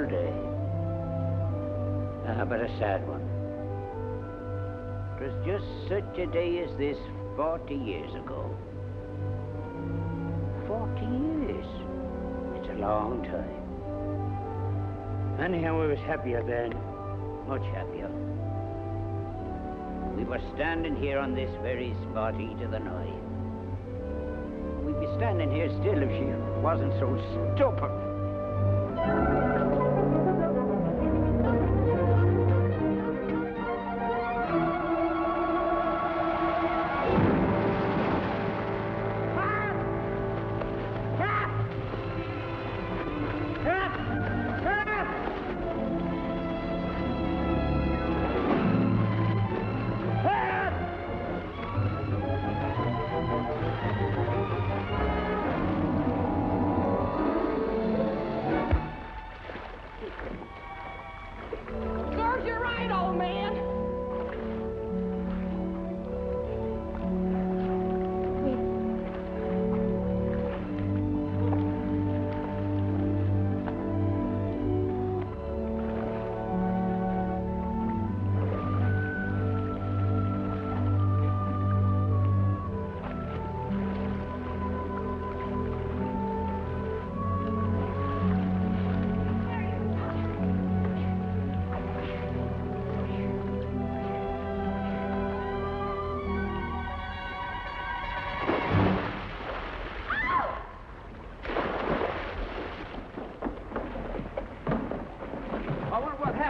day. But a sad one. It was just such a day as this 40 years ago. 40 years. It's a long time. Anyhow, I was happier then. Much happier. We were standing here on this very spot, heat of the night. We'd be standing here still if she wasn't so stupid.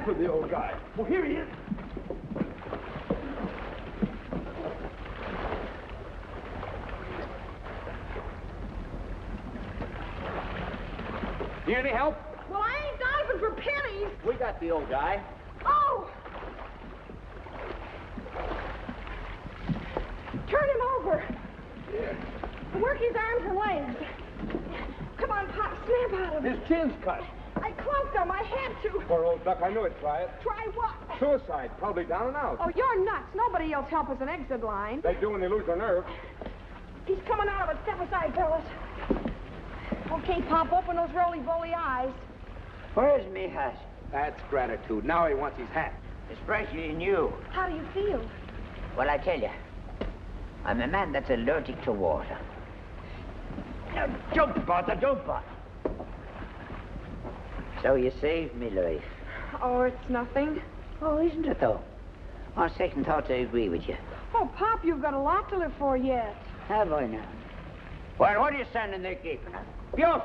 With the old guy. Well, here he is. Need any help? Well, I ain't diving for pennies. We got the old guy. Oh! Turn him over. Yeah. Work his arms and legs. Come on, Pop, snap out of it. His chin's cut. I clunked him. I had to. Poor old duck. I knew it'd try it. Try what? Suicide. Probably down and out. Oh, you're nuts. Nobody else help us an exit line. They do when they lose their nerve. He's coming out of it. Step aside, fellas. Okay, Pop, open those roly-poly eyes. Where's me hat? That's gratitude. Now he wants his hat. Especially in you. How do you feel? Well, I tell you, I'm a man that's allergic to water. Now, jump, Bother, jump, Bother. So you saved me life. Oh, it's nothing. Oh, isn't it, though? On second thoughts, I agree with you. Oh, Pop, you've got a lot to live for yet. Have I now? Well, what are you standing there gaping at? Be off!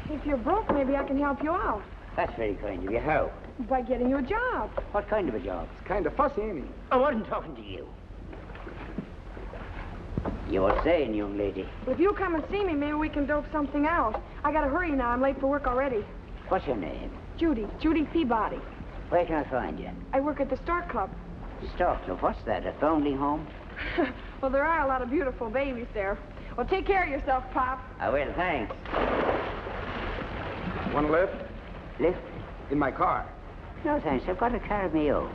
If you're broke, maybe I can help you out. That's very kind of you. How? By getting you a job. What kind of a job? It's kind of fussy, ain't he? I wasn't talking to you. You were saying, young lady. If you come and see me, maybe we can dope something out. I gotta hurry now. I'm late for work already. What's your name? Judy. Judy Peabody. Where can I find you? I work at the Stork Club. Stork Club? What's that, a foundling home? Well, there are a lot of beautiful babies there. Well, take care of yourself, Pop. I will, thanks. Want a lift? Lift? In my car. No, thanks. I've got a car of my own.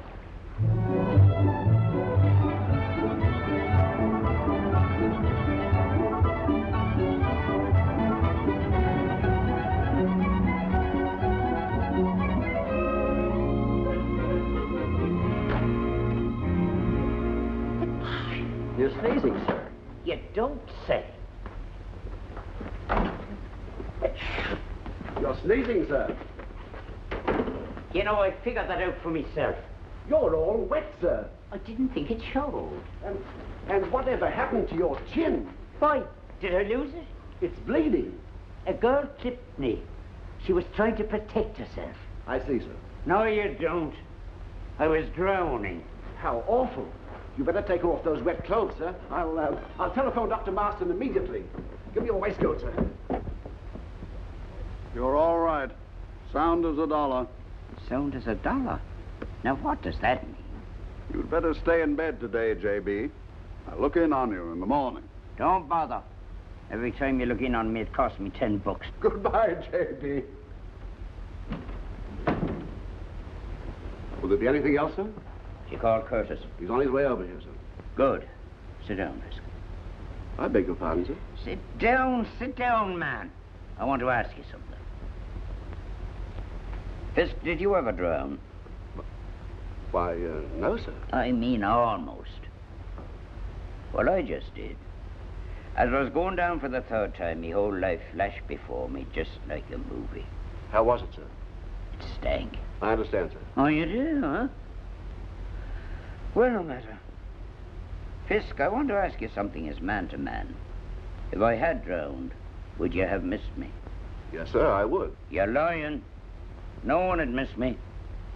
You're sneezing, sir. You don't say. You're sneezing, sir. You know, I figured that out for myself. You're all wet, sir. I didn't think it showed. And whatever happened to your chin? Why? Did I lose it? It's bleeding. A girl clipped me. She was trying to protect herself. I see, sir. No, you don't. I was drowning. How awful. You better take off those wet clothes, sir. I'll telephone Dr. Marston immediately. Give me your waistcoat, sir. You're all right. Sound as a dollar. Sound as a dollar? Now, what does that mean? You'd better stay in bed today, J.B. I'll look in on you in the morning. Don't bother. Every time you look in on me, it costs me $10. Goodbye, J.B. Will there be anything else, sir? You call Curtis. He's on his way over here, sir. Good. Sit down, Miss. I beg your pardon, sir. Sit down, man. I want to ask you something. Fisk, did you ever drown? Why, no, sir. I mean almost. Well, I just did. As I was going down for the third time, my whole life flashed before me just like a movie. How was it, sir? It stank. I understand, sir. Oh, you do, huh? Well, no matter. Fisk, I want to ask you something as man to man. If I had drowned, would you have missed me? Yes, sir, I would. You're lying. No one would miss me.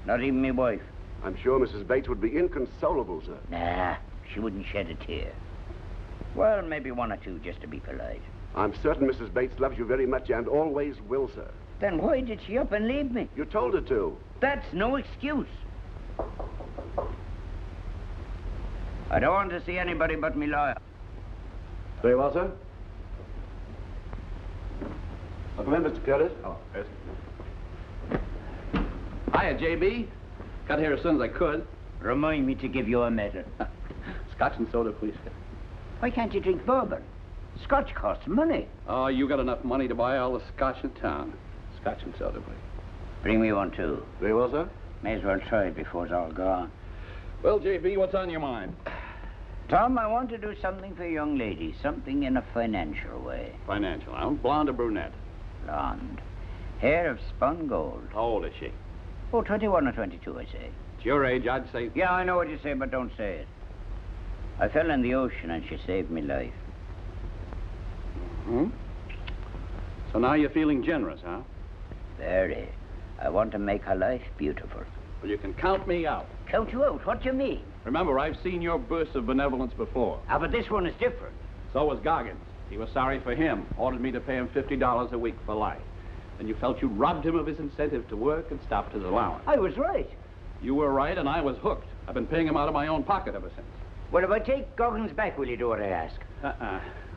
Not even my wife. I'm sure Mrs. Bates would be inconsolable, sir. Nah, she wouldn't shed a tear. Well, maybe one or two just to be polite. I'm certain Mrs. Bates loves you very much and always will, sir. Then why did she up and leave me? You told her to. That's no excuse. I don't want to see anybody but me lawyer. Very well, sir. I'll come in, Mr. Curtis. Oh, yes. Hiya, J.B. Got here as soon as I could. Remind me to give you a medal. Scotch and soda, please. Why can't you drink bourbon? Scotch costs money. Oh, you got enough money to buy all the scotch in town. Scotch and soda, please. Bring me one, too. Very well, sir. May as well try it before it's all gone. Well, J.B., what's on your mind? Tom, I want to do something for a young lady. Something in a financial way. Financial, huh? Blonde or brunette? Blonde. Hair of spun gold. How old is she? Oh, 21 or 22, I say. It's your age, I'd say. Yeah, I know what you say, but don't say it. I fell in the ocean and she saved me life. Hmm? So now you're feeling generous, huh? Very. I want to make her life beautiful. Well, you can count me out. Count you out? What do you mean? Remember, I've seen your bursts of benevolence before. Ah, but this one is different. So was Goggins. He was sorry for him, ordered me to pay him $50 a week for life. And you felt you'd robbed him of his incentive to work and stopped his allowance. I was right. You were right, and I was hooked. I've been paying him out of my own pocket ever since. Well, if I take Goggins back, will you do what I ask?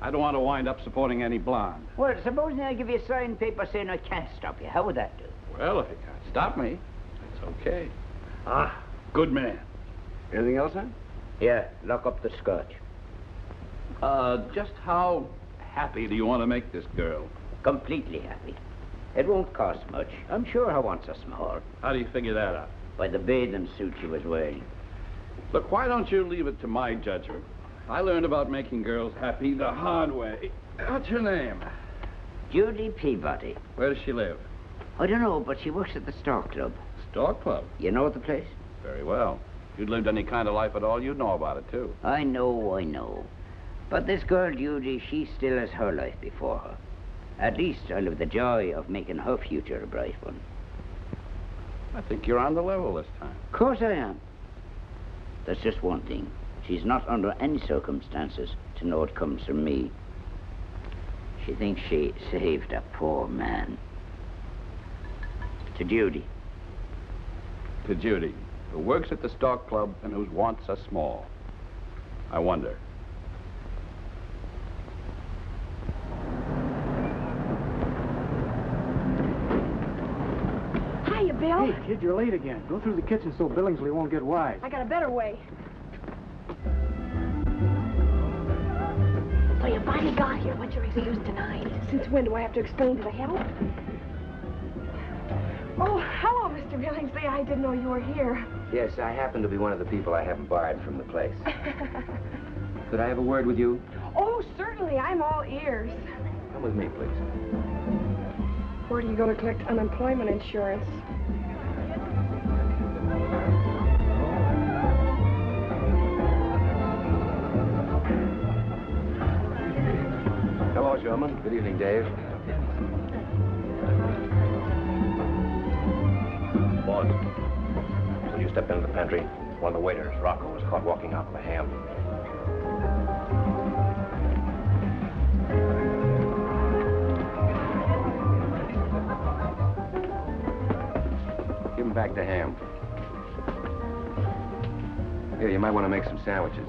I don't want to wind up supporting any blonde. Well, supposing I give you a signed paper saying I can't stop you. How would that do? Well, if you can't stop me, it's okay. Ah, good man. Anything else, sir? Yeah, lock up the scotch. Just how happy do you want to make this girl? Completely happy. It won't cost much. I'm sure her wants are small. How do you figure that out? By the bathing suit she was wearing. Look, why don't you leave it to my judgment? I learned about making girls happy the hard way. What's her name? Judy Peabody. Where does she live? I don't know, but she works at the Stork Club. Stork Club? You know the place? Very well. If you'd lived any kind of life at all, you'd know about it, too. I know. But this girl, Judy, she still has her life before her. At least I'll have the joy of making her future a bright one. I think you're on the level this time. Of course I am. There's just one thing. She's not under any circumstances to know it comes from me. She thinks she saved a poor man. To Judy. To Judy, who works at the Stork Club and whose wants are small. I wonder. Hiya, Bill. Hey, kid, you're late again. Go through the kitchen so Billingsley won't get wise. I got a better way. So you finally got here. What's your excuse tonight? Since when do I have to explain to the help? Oh, hello, Mr. Billingsley. I didn't know you were here. Yes, I happen to be one of the people I haven't barred from the place. Could I have a word with you? Oh, certainly. I'm all ears. Come with me, please. Where do you go to collect unemployment insurance? Hello, Showman. Good evening, Dave. Boss, will you step into the pantry? One of the waiters, Rocco, was caught walking out with a ham. Give him back the ham. Here, you might want to make some sandwiches.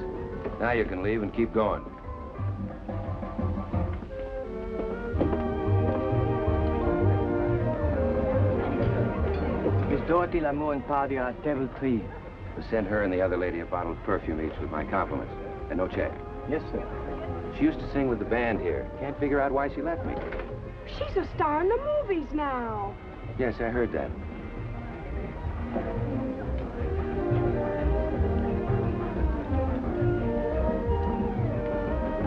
Now you can leave and keep going. Dorothy, l'amour and party are table 3. We'll send her and the other lady a bottle of perfume each with my compliments. And no check. Yes, sir. She used to sing with the band here. Can't figure out why she left me. She's a star in the movies now. Yes, I heard that.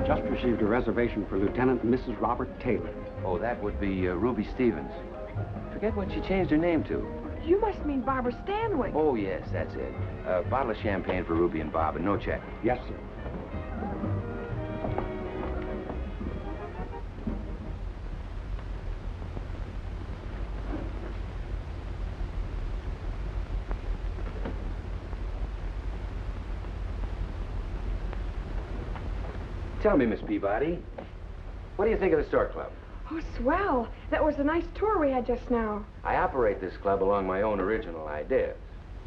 Just received a reservation for Lieutenant and Mrs. Robert Taylor. Oh, that would be Ruby Stevens. Forget what she changed her name to. You must mean Barbara Stanwyck. Oh, yes, that's it. A bottle of champagne for Ruby and Bob, and no check. Yes, sir. Tell me, Miss Peabody, what do you think of the Stork Club? Oh, swell. That was a nice tour we had just now. I operate this club along my own original ideas.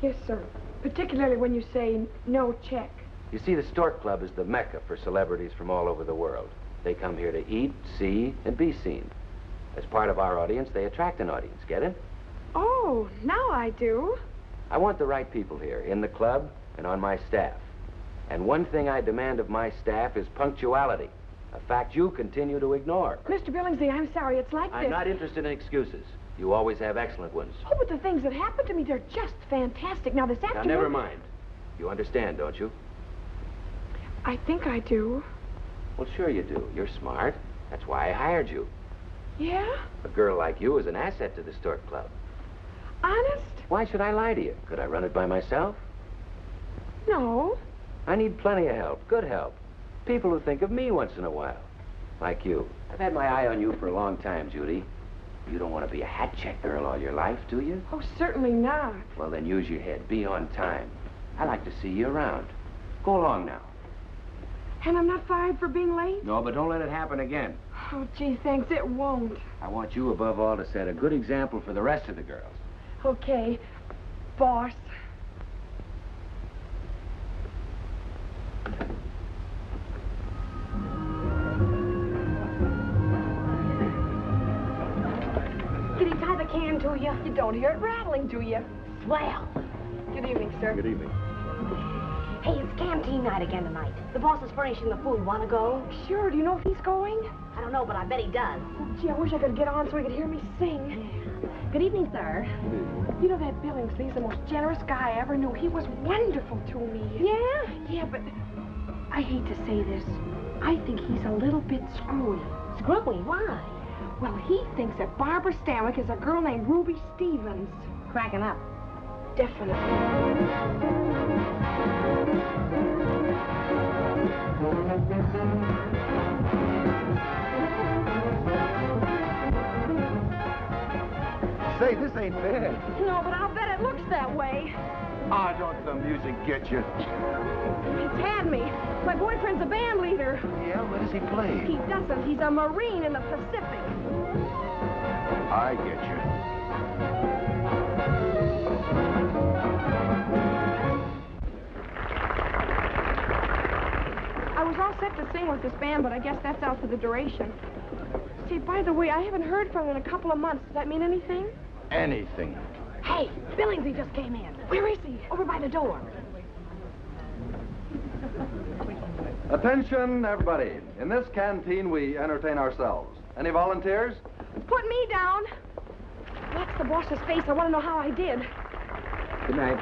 Yes, sir. Particularly when you say no check. You see, the Stork Club is the mecca for celebrities from all over the world. They come here to eat, see, and be seen. As part of our audience, they attract an audience. Get it? Oh, now I do. I want the right people here, in the club and on my staff. And one thing I demand of my staff is punctuality, a fact you continue to ignore. Mr. Billingsley, I'm sorry. It's like I'm this. not interested in excuses. You always have excellent ones. Oh, but the things that happened to me, they're just fantastic. Now, this Now, afternoon... never mind. You understand, don't you? I think I do. Well, sure you do. You're smart. That's why I hired you. Yeah? A girl like you is an asset to the Stork Club. Honest? Why should I lie to you? Could I run it by myself? No. I need plenty of help, good help. People who think of me once in a while. Like you. I've had my eye on you for a long time, Judy. You don't want to be a hat check girl all your life, do you? Oh, certainly not. Well, then use your head. Be on time. I like to see you around. Go along now. And I'm not fired for being late? No, but don't let it happen again. Oh, gee, thanks. It won't. I want you, above all, to set a good example for the rest of the girls. Okay, boss. Did he tie the can to you? You don't hear it rattling, do you? Swell. Good evening, sir. Good evening. Hey, it's canteen night again tonight. The boss is furnishing the food. Want to go? Sure. Do you know if he's going? I don't know, but I bet he does. Oh, gee, I wish I could get on so he could hear me sing. Good evening, sir. You know that Billingsley's the most generous guy I ever knew. He was wonderful to me. Yeah? Yeah, but I hate to say this. I think he's a little bit screwy. Screwy? Why? Well, he thinks that Barbara Stanwyck is a girl named Ruby Stevens. Cracking up. Definitely. Say, this ain't fair. No, but I'll bet it looks that way. Ah, don't the music get you? It's had me. My boyfriend's a band leader. Yeah, what does he play? He doesn't. He's a Marine in the Pacific. I get you. I was all set to sing with this band, but I guess that's out for the duration. Say, by the way, I haven't heard from him in a couple of months. Does that mean anything? Anything. Hey, Billingsley just came in. Where is he? Over by the door. Attention, everybody. In this canteen, we entertain ourselves. Any volunteers? Put me down. That's the boss's face. I want to know how I did. Good night.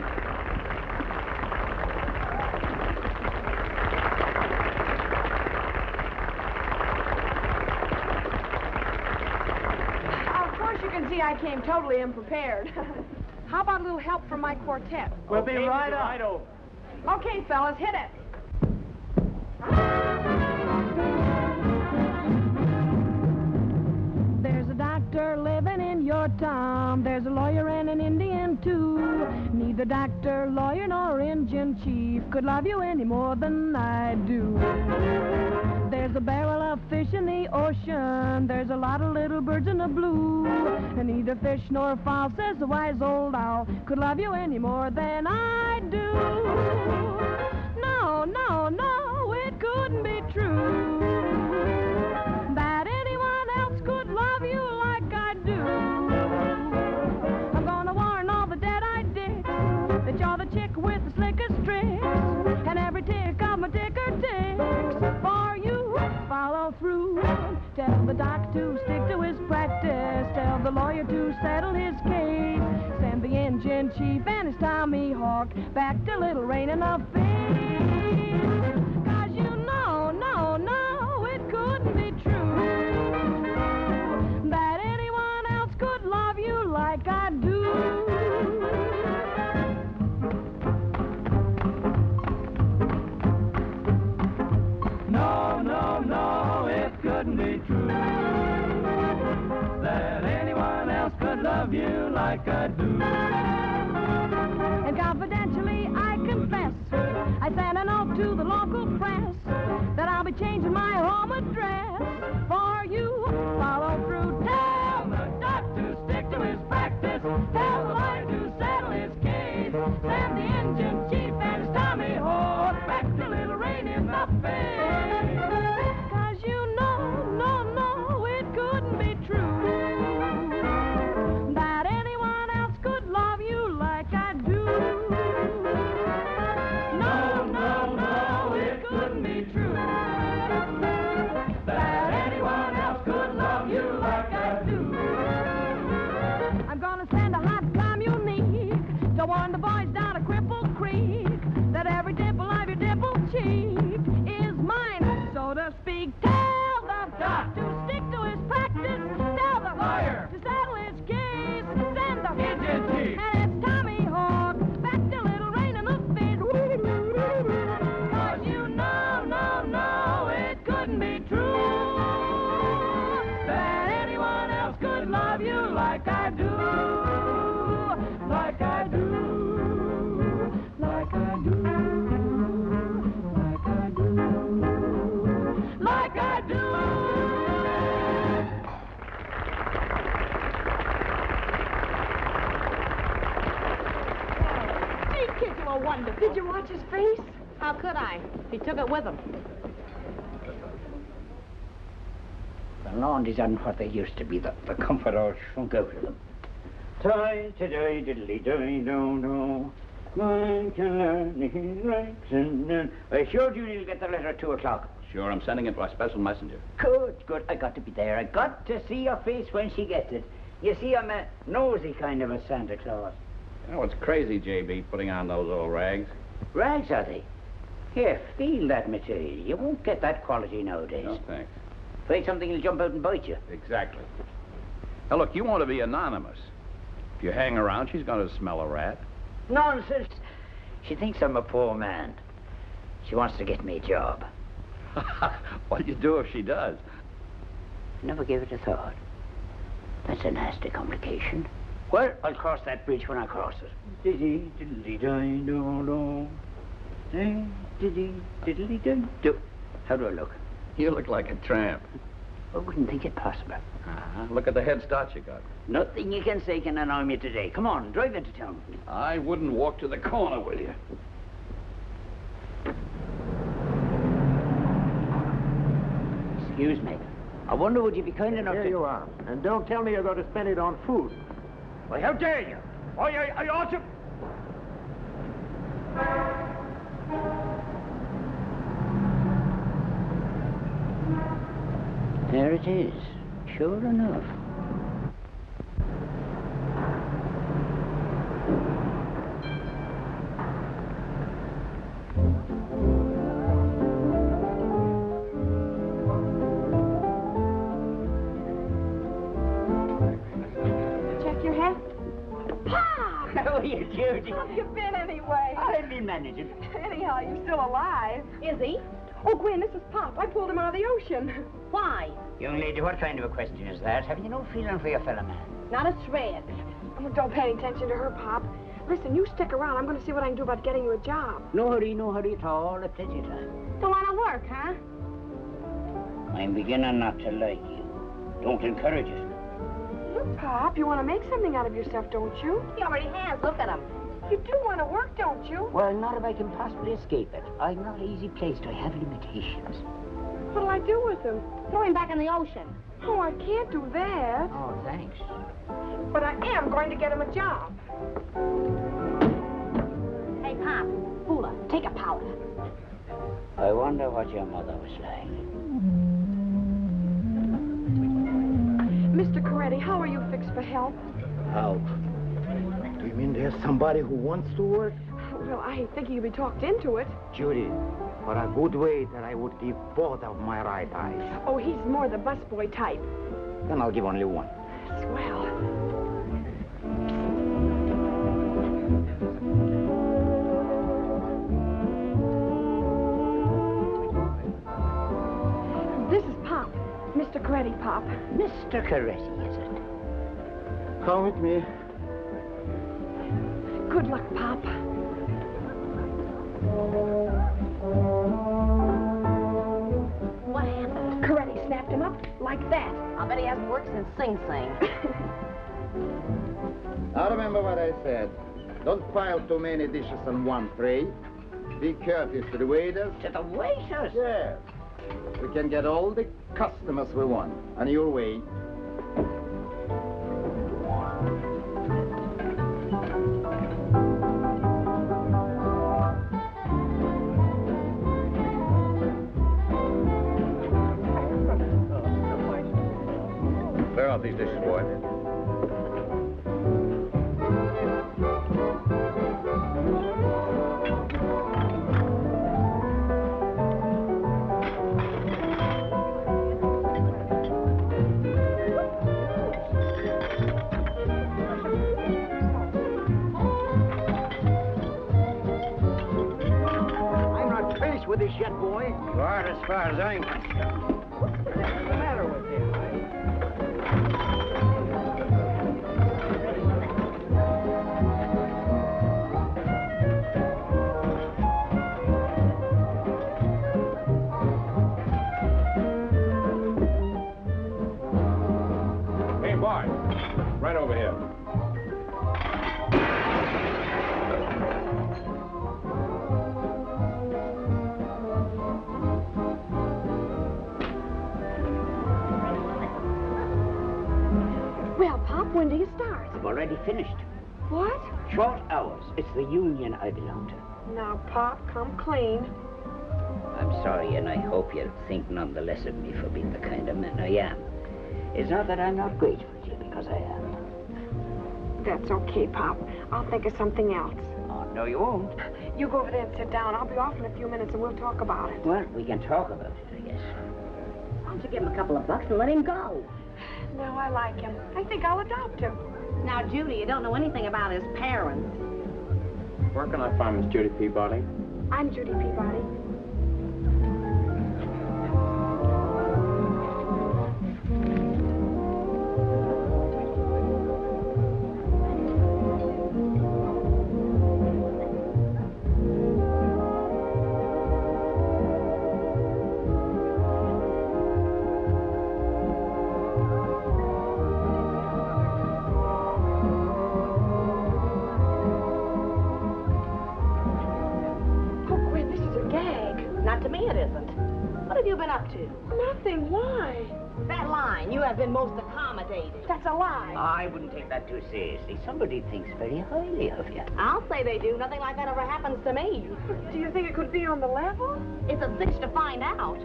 Of course, you can see I came totally unprepared. How about a little help from my quartet? We'll be right up. Okay, fellas, hit it. There's a doctor living in your town. There's a lawyer and an Indian, too. Neither doctor, lawyer, nor Indian chief could love you any more than I do. There's a barrel of fish in the ocean. There's a lot of little birds in the blue. And neither fish nor fowl, says the wise old owl, could love you any more than I do. No, no, no, it couldn't be true that anyone else could love you like I do. I'm gonna warn all the dead-eyed dicks that you're the chick with the slickest tricks, and every tick of my ticker ticks for you. Follow through. Tell the doc to stick to his practice. Tell the lawyer to settle his case. Send the engine chief and his Tommy Hawk, back to Little Rain in the Field. 'Cause you know, no, it couldn't be true that anyone else could love you like I do. No, it couldn't be true that anyone else could love you like I do. And confidentially, I confess, I sent a note to the local press that I'll be changing my home address for you. Follow through, tell the doc to stick to his practice, tell the lawyer to settle his case, send the engine chief and his Tommy Hawk back to Little Rain in the Face. 'Cause you know, it couldn't be true that anyone else could love you like I do. No, it couldn't be true that anyone else could love you like I do. I'm gonna send a hot communique to warn the boys down at Cripple Creek that every dimple of your dimple cheek is mine, so to speak. Tell the doc to stick to his practice, tell the lawyer to settle his case, send the engine chief and it's Tommy Hawk back to Little Rain in the Field. 'Cause you know, it couldn't be true that anyone else could love you like I do, like I do, like I do, like I do, like I do. These kids are wonderful. Did you watch his face? How could I? He took it with him. The laundries aren't what they used to be. The comfort all shrunk out of them. Tie-to-die, diddly-die-do-do. One can learn his rights and then... I showed you you'll get the letter at 2 o'clock. Sure, I'm sending it by special messenger. Good. I got to be there. I got to see your face when she gets it. You see, I'm a nosy kind of a Santa Claus. You know, it's crazy, J.B., putting on those old rags. Rags, are they? Here, feel that material. You won't get that quality nowadays. No, thanks. Afraid something will jump out and bite you. Exactly. Now, look, you want to be anonymous. If you hang around, she's going to smell a rat. Nonsense. She thinks I'm a poor man. She wants to get me a job. What'd you do if she does? Never gave it a thought. That's a nasty complication. Well, I'll cross that bridge when I cross it. How do I look? You look like a tramp. I wouldn't think it possible. Look at the head start you got. Nothing you can say can annoy me today. Come on, drive into town. I wouldn't walk to the corner with you. Excuse me. I wonder would you be kind enough Here to... you are. And don't tell me you're going to spend it on food. Well, how dare you? I ought to... There it is. Sure enough. Check your head. Pop! How are you, Judy? How have you been anyway? I've been managing. Anyhow, you're still alive. Is he? Oh, Gwen, this is Pop. I pulled him out of the ocean. Why? Young lady, what kind of a question is that? Have you no feeling for your fellow man? Not a shred. Oh, don't pay any attention to her, Pop. Listen, you stick around. I'm going to see what I can do about getting you a job. No hurry at all. At plenty of time. Don't want to work, huh? I'm beginning not to like you. Don't encourage it. Look, Pop, you want to make something out of yourself, don't you? He already has. Look at him. You do want to work, don't you? Well, not if I can possibly escape it. I'm not easy placed. I have limitations. What'll I do with him? Throw him back in the ocean. Oh, I can't do that. Oh, thanks. But I am going to get him a job. Hey, Pop. Fooler, take a powder. I wonder what your mother was like. Mr. Coretti, how are you fixed for help? How? Do you mean there's somebody who wants to work? Well, I think he could be talked into it. Judy, for a good waiter, I would give both of my right eyes. Oh, he's more the busboy type. Then I'll give only one. Swell. This is Pop. Mr. Coretti, Pop. Mr. Coretti, is it? Come with me. Good luck, Pop. What happened? Coretti snapped him up like that. I bet he hasn't worked since Sing Sing. Now remember what I said. Don't pile too many dishes on one tray. Be courteous to the waiters. To the waiters? Yes. We can get all the customers we want. On your way. Clear out these dishes, boy. I'm not finished with this yet, boy. You are as far as I'm concerned. What's the matter with him? Hey, boy. Right over here. Well, Pop, when do you start? I've already finished. What? Short hours. It's the union I belong to. Now, Pop, come clean. I'm sorry, and I hope you'll think none the less of me for being the kind of man I am. It's not that I'm not grateful to you, because I am. That's okay, Pop. I'll think of something else. Oh, no, you won't. You go over there and sit down. I'll be off in a few minutes and we'll talk about it. Well, we can talk about it, I guess. Why don't you give him a couple of bucks and let him go? No, I like him. I think I'll adopt him. Now, Judy, you don't know anything about his parents. Where can I find Miss Judy Peabody? I'm Judy Peabody. Up to? Nothing. Why? That line, you have been most accommodated. That's a lie. I wouldn't take that too seriously. Somebody thinks very highly of you. I'll say they do. Nothing like that ever happens to me. Do you think it could be on the level? It's a cinch to find out.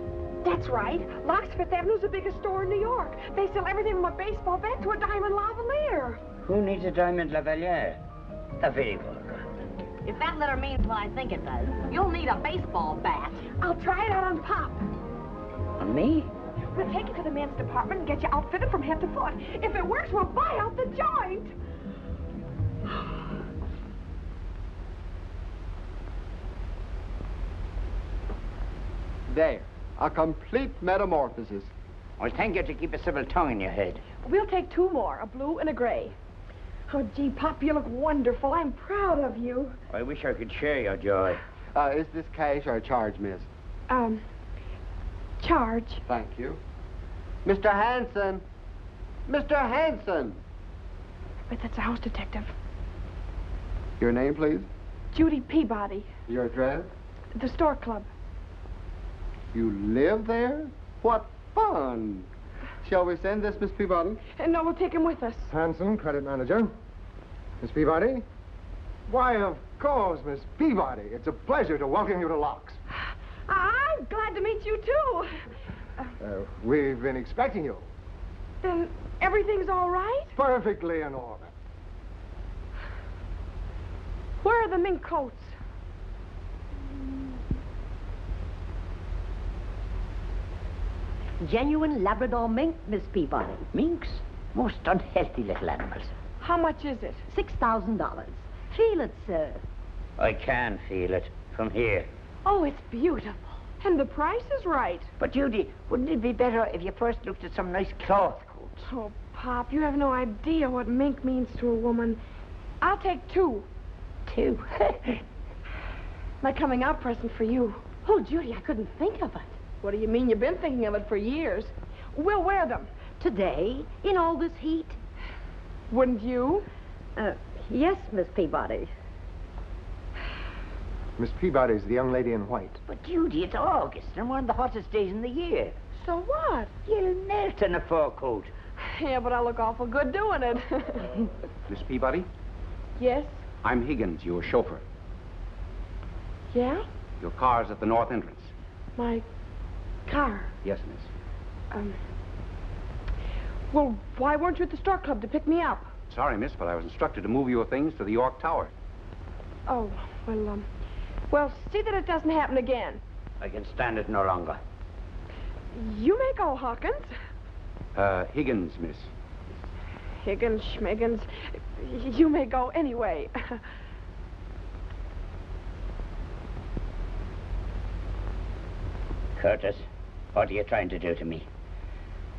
That's right. Locks Fifth Avenue's the biggest store in New York. They sell everything from a baseball bat to a diamond lavalier. Who needs a diamond lavalier? The very vulgar. If that letter means what I think it does, you'll need a baseball bat. I'll try it out on Pop. On me? We'll take it to the men's department and get you outfitted from head to foot. If it works, we'll buy out the joint. There. A complete metamorphosis. Well, thank you to keep a civil tongue in your head. We'll take two more, a blue and a gray. Oh, gee, Pop, you look wonderful. I'm proud of you. I wish I could share your joy. Is this cash or charge, miss? Charge. Thank you. Mr. Hanson! Mr. Hanson! But that's a house detective. Your name, please? Judy Peabody. Your address? The Stork Club. You live there? What fun! Shall we send this, Miss Peabody? No, we'll take him with us. Hanson, credit manager. Miss Peabody? Why, of course, Miss Peabody. It's a pleasure to welcome you to Locks. I'm glad to meet you, too. We've been expecting you. Then everything's all right? Perfectly in order. Where are the mink coats? Genuine Labrador mink, Miss Peabody. Minks? Most unhealthy little animals. How much is it? $6,000. Feel it, sir. I can feel it from here. Oh, it's beautiful. And the price is right. But, Judy, wouldn't it be better if you first looked at some nice cloth coats? Oh, Pop, you have no idea what mink means to a woman. I'll take 2. 2? My coming out present for you. Oh, Judy, I couldn't think of it. What do you mean? You've been thinking of it for years. We'll wear them. Today, in all this heat? Wouldn't you? Yes, Miss Peabody. Miss Peabody's the young lady in white. But, Judy, it's August, and one of the hottest days in the year. So what? You'll melt in a fur coat. Yeah, but I look awful good doing it. Miss Peabody, Yes? I'm Higgins, your chauffeur. Yeah? Your car's at the north entrance. My car. Yes, miss. Well, why weren't you at the Stork Club to pick me up? Sorry, miss, but I was instructed to move your things to the York Tower. Oh, well, see that it doesn't happen again. I can stand it no longer. You may go, Hawkins. Higgins, miss. Higgins, Schmiggins. You may go anyway. Curtis, what are you trying to do to me?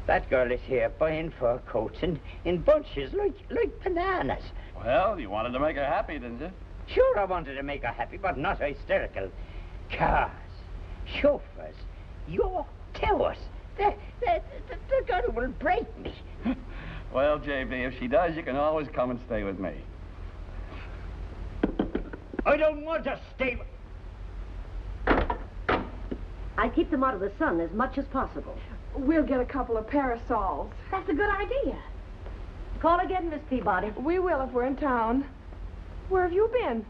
That girl is here buying fur coats in bunches like bananas. Well, you wanted to make her happy, didn't you? Sure, I wanted to make her happy, but not hysterical. Cars, chauffeurs, your towers. The girl will break me. Well, J.B., if she does, you can always come and stay with me. I don't want to stay. I keep them out of the sun as much as possible. We'll get a couple of parasols. That's a good idea. Call again, Miss Peabody. We will if we're in town. Where have you been?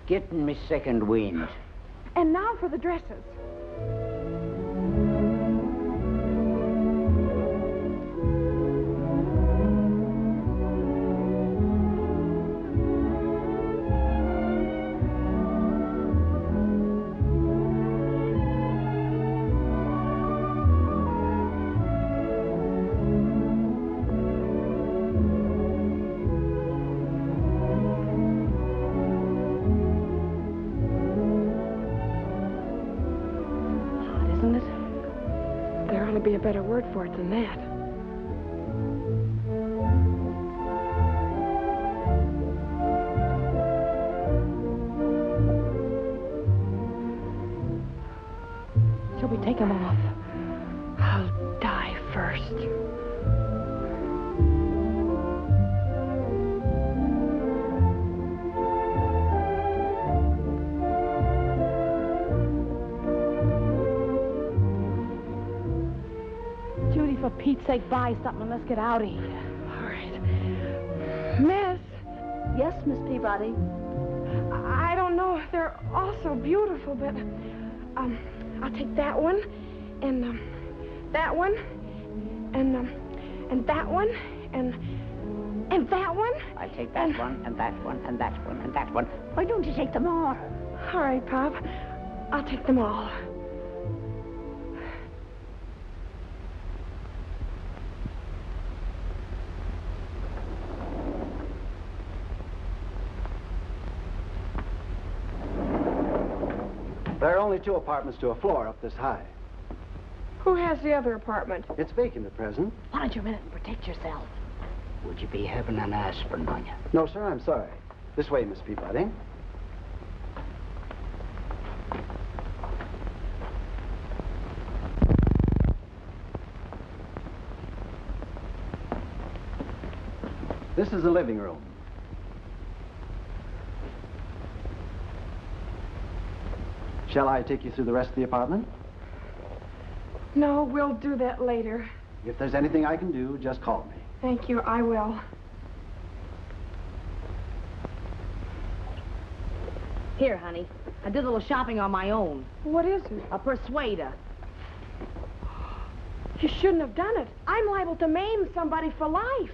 Getting me second wind. And now for the dresses. Be a better word for it than that. Shall we take them off? I'll die first. For Pete's sake, buy something and let's get out of here. All right. Miss? Yes, Miss Peabody? I don't know if they're all so beautiful, but I'll take that one, and that one, and that one, and that one. I'll take that one, and that one, and that one, and that one. Why don't you take them all? All right, Pop. I'll take them all. There are only 2 apartments to a floor up this high. Who has the other apartment? It's vacant at present. Why don't you a minute and protect yourself? Would you be having an aspirin on you? No, sir, I'm sorry. This way, Miss Peabody. This is the living room. Shall I take you through the rest of the apartment? No, we'll do that later. If there's anything I can do, just call me. Thank you, I will. Here, honey. I did a little shopping on my own. What is it? A persuader. You shouldn't have done it. I'm liable to maim somebody for life.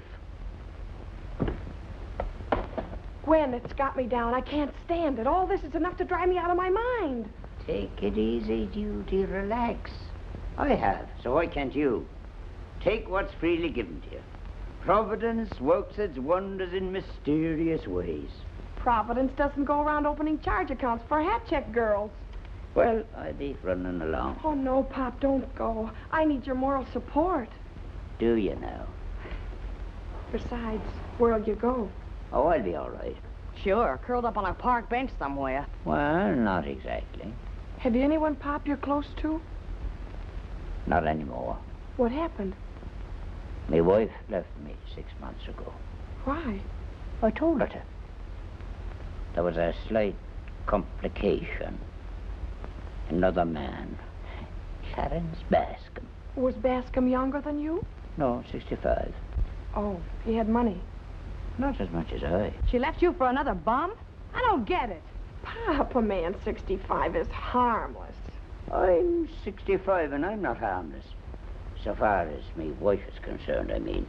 Gwen, it's got me down. I can't stand it. All this is enough to drive me out of my mind. Take it easy, Judy. Relax. I have, so why can't you? Take what's freely given to you. Providence works its wonders in mysterious ways. Providence doesn't go around opening charge accounts for hat check girls. Well, I be running along. Oh, no, Pop, don't go. I need your moral support. Do you now? Besides, where'll you go? Oh, I'll be all right. Sure, curled up on a park bench somewhere. Well, not exactly. Have you anyone, Pop, you're close to? Not anymore. What happened? My wife left me 6 months ago. Why? I told her to. There was a slight complication. Another man. Clarence Bascom. Was Bascom younger than you? No, 65. Oh, he had money. Not as much as I. She left you for another bum? I don't get it. Pop, a man 65 is harmless. I'm 65 and I'm not harmless. So far as my wife is concerned, I mean.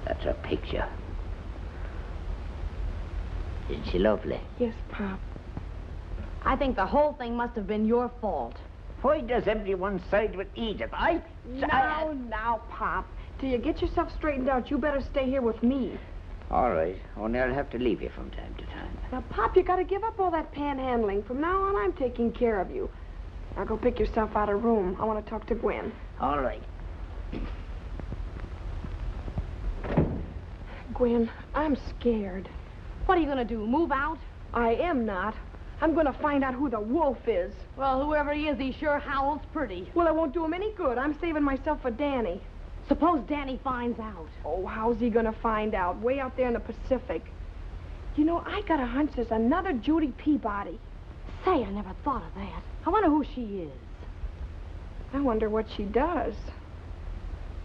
That's her picture. Isn't she lovely? Yes, Pop. I think the whole thing must have been your fault. Why does everyone side with Edith? Now, Pop. Till you get yourself straightened out, you better stay here with me. All right, only I'll have to leave you from time to time. Now, Pop, you gotta give up all that panhandling. From now on, I'm taking care of you. Now, go pick yourself out a room. I want to talk to Gwen. All right. Gwen, I'm scared. What are you gonna do, move out? I am not. I'm gonna find out who the wolf is. Well, whoever he is, he sure howls pretty. Well, it won't do him any good. I'm saving myself for Danny. Suppose Danny finds out. Oh, how's he gonna find out? Way out there in the Pacific. You know, I got a hunch there's another Judy Peabody. Say, I never thought of that. I wonder who she is. I wonder what she does.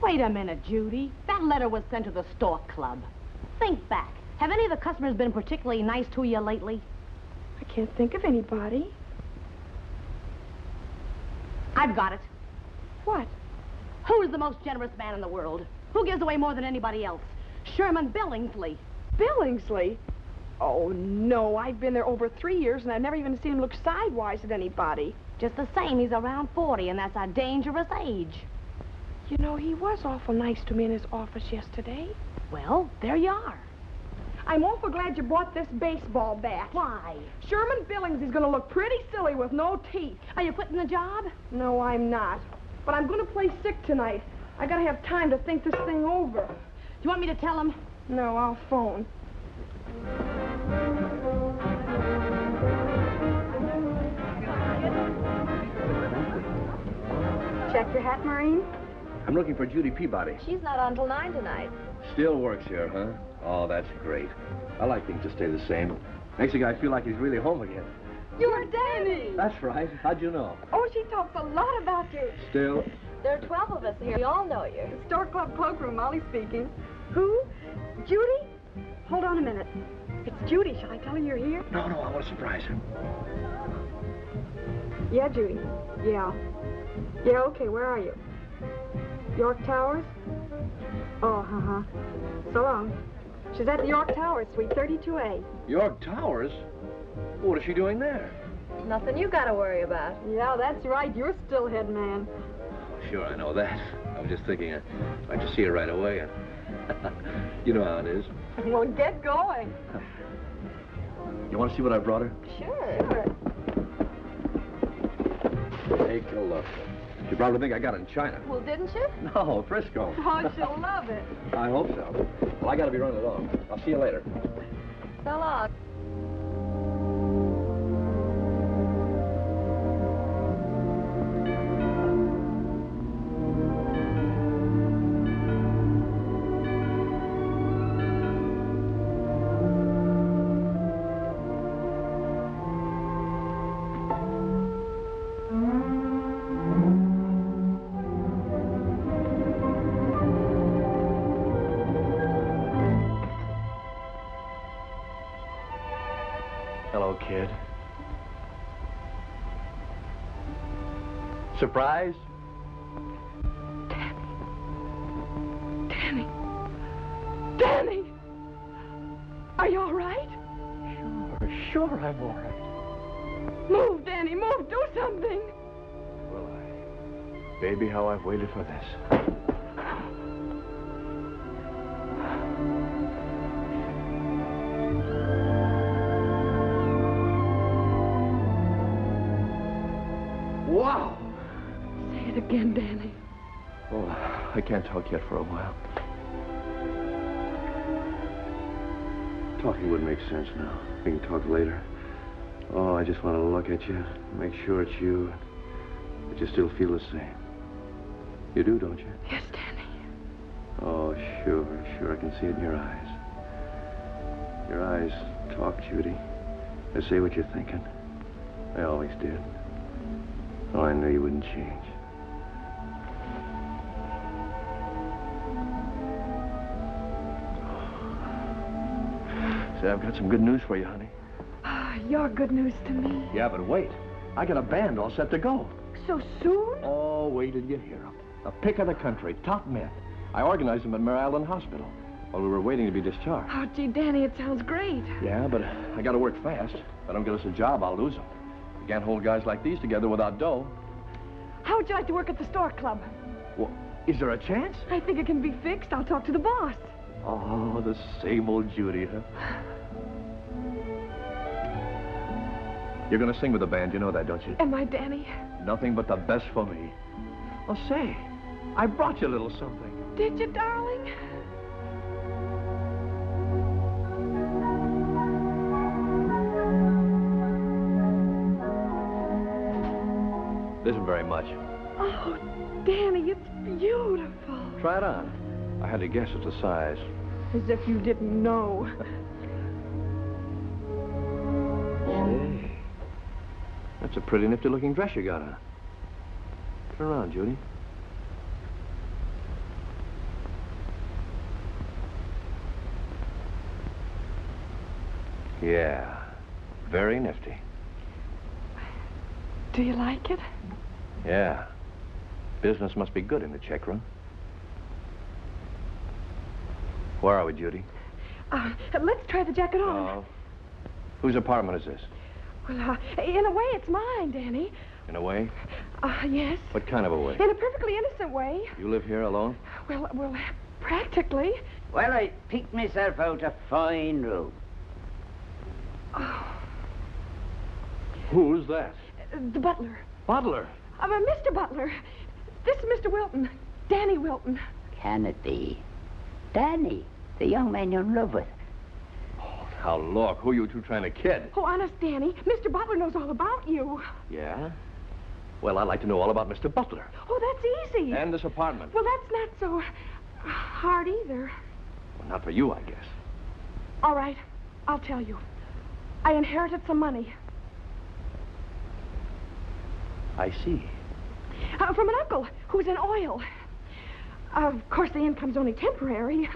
Wait a minute, Judy. That letter was sent to the Stork Club. Think back. Have any of the customers been particularly nice to you lately? I can't think of anybody. I've got it. What? Who is the most generous man in the world? Who gives away more than anybody else? Sherman Billingsley. Billingsley? Oh, no. I've been there over 3 years, and I've never even seen him look sidewise at anybody. Just the same, he's around 40, and that's a dangerous age. You know, he was awful nice to me in his office yesterday. Well, there you are. I'm awful glad you brought this baseball bat. Why? Sherman Billingsley's going to look pretty silly with no teeth. Are you quitting the job? No, I'm not. But I'm going to play sick tonight. I got to have time to think this thing over. You want me to tell him? No, I'll phone. Check your hat, Maureen? I'm looking for Judy Peabody. She's not on till 9 tonight. Still works here, huh? Oh, that's great. I like things to stay the same. Makes a guy feel like he's really home again. You're Danny! That's right. How'd you know? Oh, she talks a lot about you. Still? There are 12 of us here. We all know you. Stork Club cloakroom, Molly speaking. Who? Judy? Hold on a minute. It's Judy. Shall I tell her you're here? No, I want to surprise her. Yeah, Judy. Yeah. Yeah, okay, where are you? York Towers? Oh, So long. She's at the York Towers, suite 32A. York Towers? What is she doing there? Nothing you gotta worry about. Yeah, that's right. You're still head man. Sure, I know that. I was just thinking I'd just see her right away. You know how it is. Well, get going. You want to see what I brought her? Sure. Take a look. She probably think I got it in China. Well, didn't you? No, Frisco. Oh, she'll love it. I hope so. Well, I got to be running along. I'll see you later. So long. Hello, kid. Surprise? Danny. Danny! Are you all right? Sure, I'm all right. Move, Danny, move. Do something. Will I? Baby, how I've waited for this. Wow! Say it again, Danny. Oh, I can't talk yet for a while. Talking wouldn't make sense now. We can talk later. Oh, I just want to look at you, make sure it's you, but you still feel the same. You do, don't you? Yes, Danny. Oh, sure, I can see it in your eyes. Your eyes talk, Judy. They say what you're thinking. They always did. Oh, I knew you wouldn't change. Say, I've got some good news for you, honey. You're good news to me. Yeah, but wait. I got a band all set to go. So soon? Oh, wait till you hear them. The pick of the country, top men. I organized them at Mare Island Hospital while we were waiting to be discharged. Oh, gee, Danny, it sounds great. Yeah, but I got to work fast. If I don't get us a job, I'll lose them. You can't hold guys like these together without dough. How would you like to work at the Stork Club? Well, is there a chance? I think it can be fixed. I'll talk to the boss. Oh, the same old Judy, huh? You're going to sing with the band, you know that, don't you? Am I, Danny? Nothing but the best for me. Well, say, I brought you a little something. Did you, darling? This isn't very much. Oh, Danny, it's beautiful. Try it on. I had to guess at the size. As if you didn't know. Say, that's a pretty nifty-looking dress you got on. Turn around, Judy. Yeah, very nifty. Do you like it? Yeah. Business must be good in the check room. Where are we, Judy? Let's try the jacket on. Oh. Whose apartment is this? Well, in a way, it's mine, Danny. In a way? Yes. What kind of a way? In a perfectly innocent way. You live here alone? Well, practically. Well, I picked myself out a fine room. Oh. Who's that? The butler. Butler? Mr. Butler. This is Mr. Wilton. Danny Wilton. Can it be? Danny, the young man you're in love with. Oh, now look, who are you two trying to kid? Oh, honest, Danny, Mr. Butler knows all about you. Yeah? Well, I'd like to know all about Mr. Butler. Oh, that's easy. And this apartment. Well, that's not so hard either. Well, not for you, I guess. All right, I'll tell you. I inherited some money. I see. From an uncle who's in oil. Of course, the income's only temporary.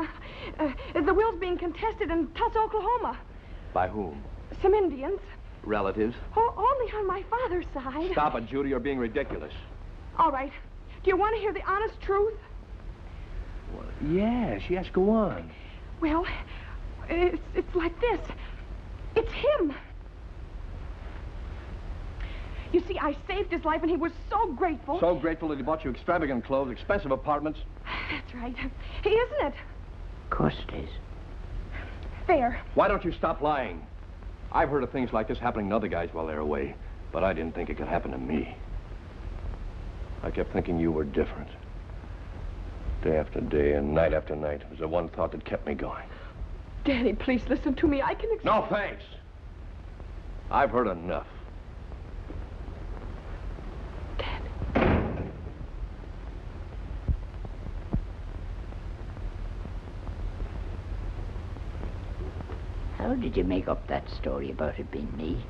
The will's being contested in Tulsa, Oklahoma. By whom? Some Indians. Relatives? Oh, only on my father's side. Stop it, Judy. You're being ridiculous. All right. Do you want to hear the honest truth? Well, yes, go on. Well, it's like this. It's him. You see, I saved his life, and he was so grateful. So grateful that he bought you extravagant clothes, expensive apartments. That's right. He isn't it? Of course it is. There. Why don't you stop lying? I've heard of things like this happening to other guys while they're away, but I didn't think it could happen to me. I kept thinking you were different. Day after day and night after night. It was the one thought that kept me going. Danny, please listen to me. I can No, thanks. I've heard enough. How did you make up that story about it being me?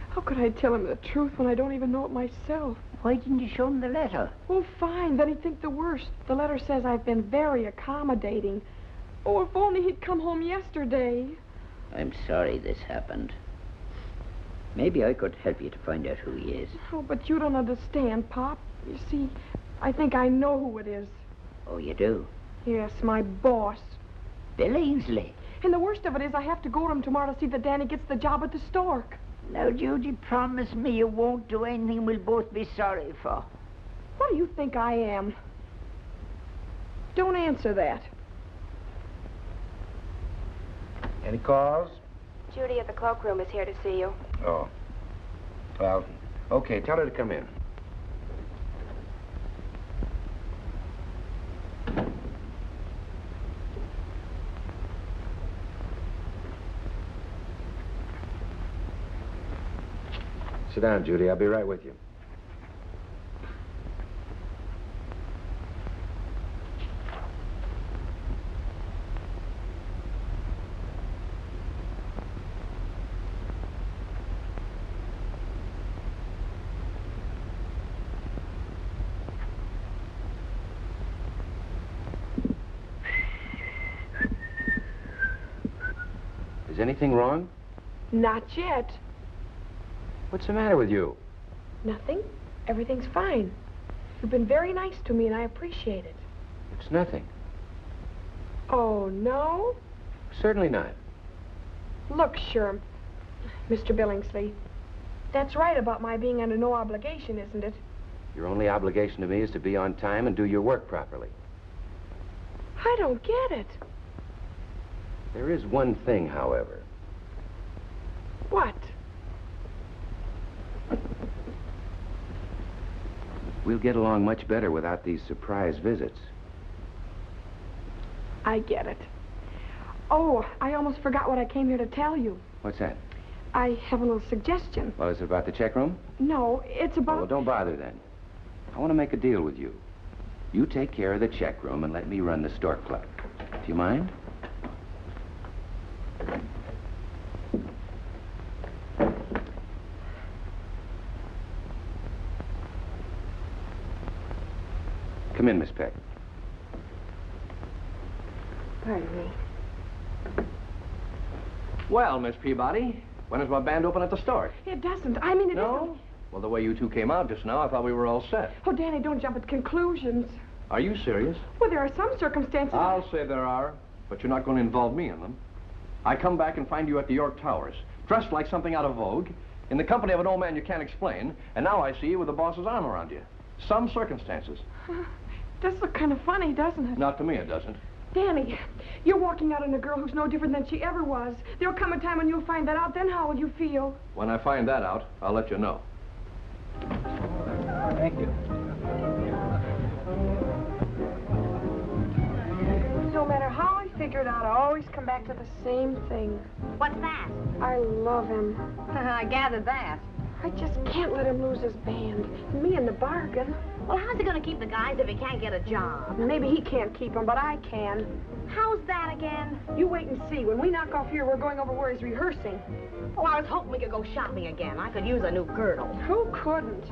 How could I tell him the truth when I don't even know it myself? Why didn't you show him the letter? Oh, fine. Then he'd think the worst. The letter says I've been very accommodating. Oh, if only he'd come home yesterday. I'm sorry this happened. Maybe I could help you to find out who he is. Oh, but you don't understand, Pop. You see, I think I know who it is. Oh, you do? Yes, my boss. Billingsley. And the worst of it is I have to go to him tomorrow to see that Danny gets the job at the Stork. Now, Judy, promise me you won't do anything we'll both be sorry for. What do you think I am? Don't answer that. Any calls? Judy at the cloakroom is here to see you. Oh. Well, okay, tell her to come in. Sit down, Judy. I'll be right with you. Is anything wrong? Not yet. What's the matter with you? Nothing. Everything's fine. You've been very nice to me, and I appreciate it. It's nothing. Oh, no? Certainly not. Look, Sherm, Mr. Billingsley, that's right about my being under no obligation, isn't it? Your only obligation to me is to be on time and do your work properly. I don't get it. There is one thing, however. What? We'll get along much better without these surprise visits. I get it. Oh, I almost forgot what I came here to tell you. What's that? I have a little suggestion. Well, is it about the check room? No, it's about... Oh, well, don't bother then. I want to make a deal with you. You take care of the check room and let me run the Stork Club. Do you mind? Come in, Miss Peck. Pardon me. Well, Miss Peabody, when does my band open at the Stork? It doesn't. I mean, it No? isn't. Well, the way you two came out just now, I thought we were all set. Oh, Danny, don't jump at conclusions. Are you serious? Well, there are some circumstances... I'll say there are, but you're not going to involve me in them. I come back and find you at the York Towers, dressed like something out of vogue, in the company of an old man you can't explain, and now I see you with the boss's arm around you. Some circumstances. Does look kind of funny, doesn't it? Not to me, it doesn't. Danny, you're walking out on a girl who's no different than she ever was. There'll come a time when you'll find that out. Then how will you feel? When I find that out, I'll let you know. Thank you. No matter how I figure it out, I always come back to the same thing. What's that? I love him. I gathered that. I just can't let him lose his band. Me in the bargain. Well, how's he going to keep the guys if he can't get a job? Maybe he can't keep them, but I can. How's that again? You wait and see. When we knock off here, we're going over where he's rehearsing. Oh, I was hoping we could go shopping again. I could use a new girdle. Who couldn't?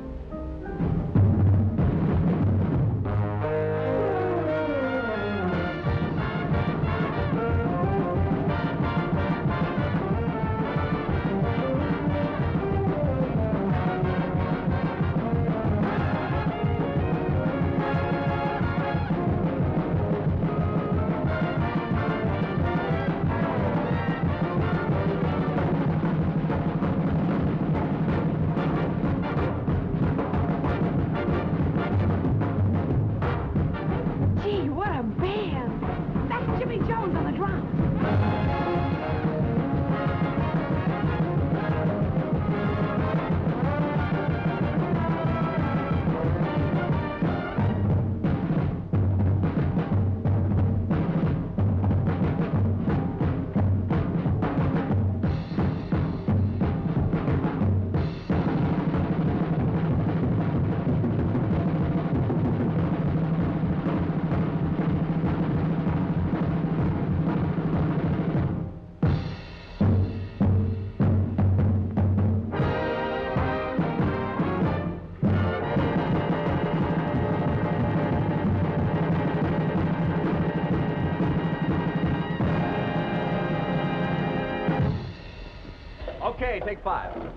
Okay, take 5.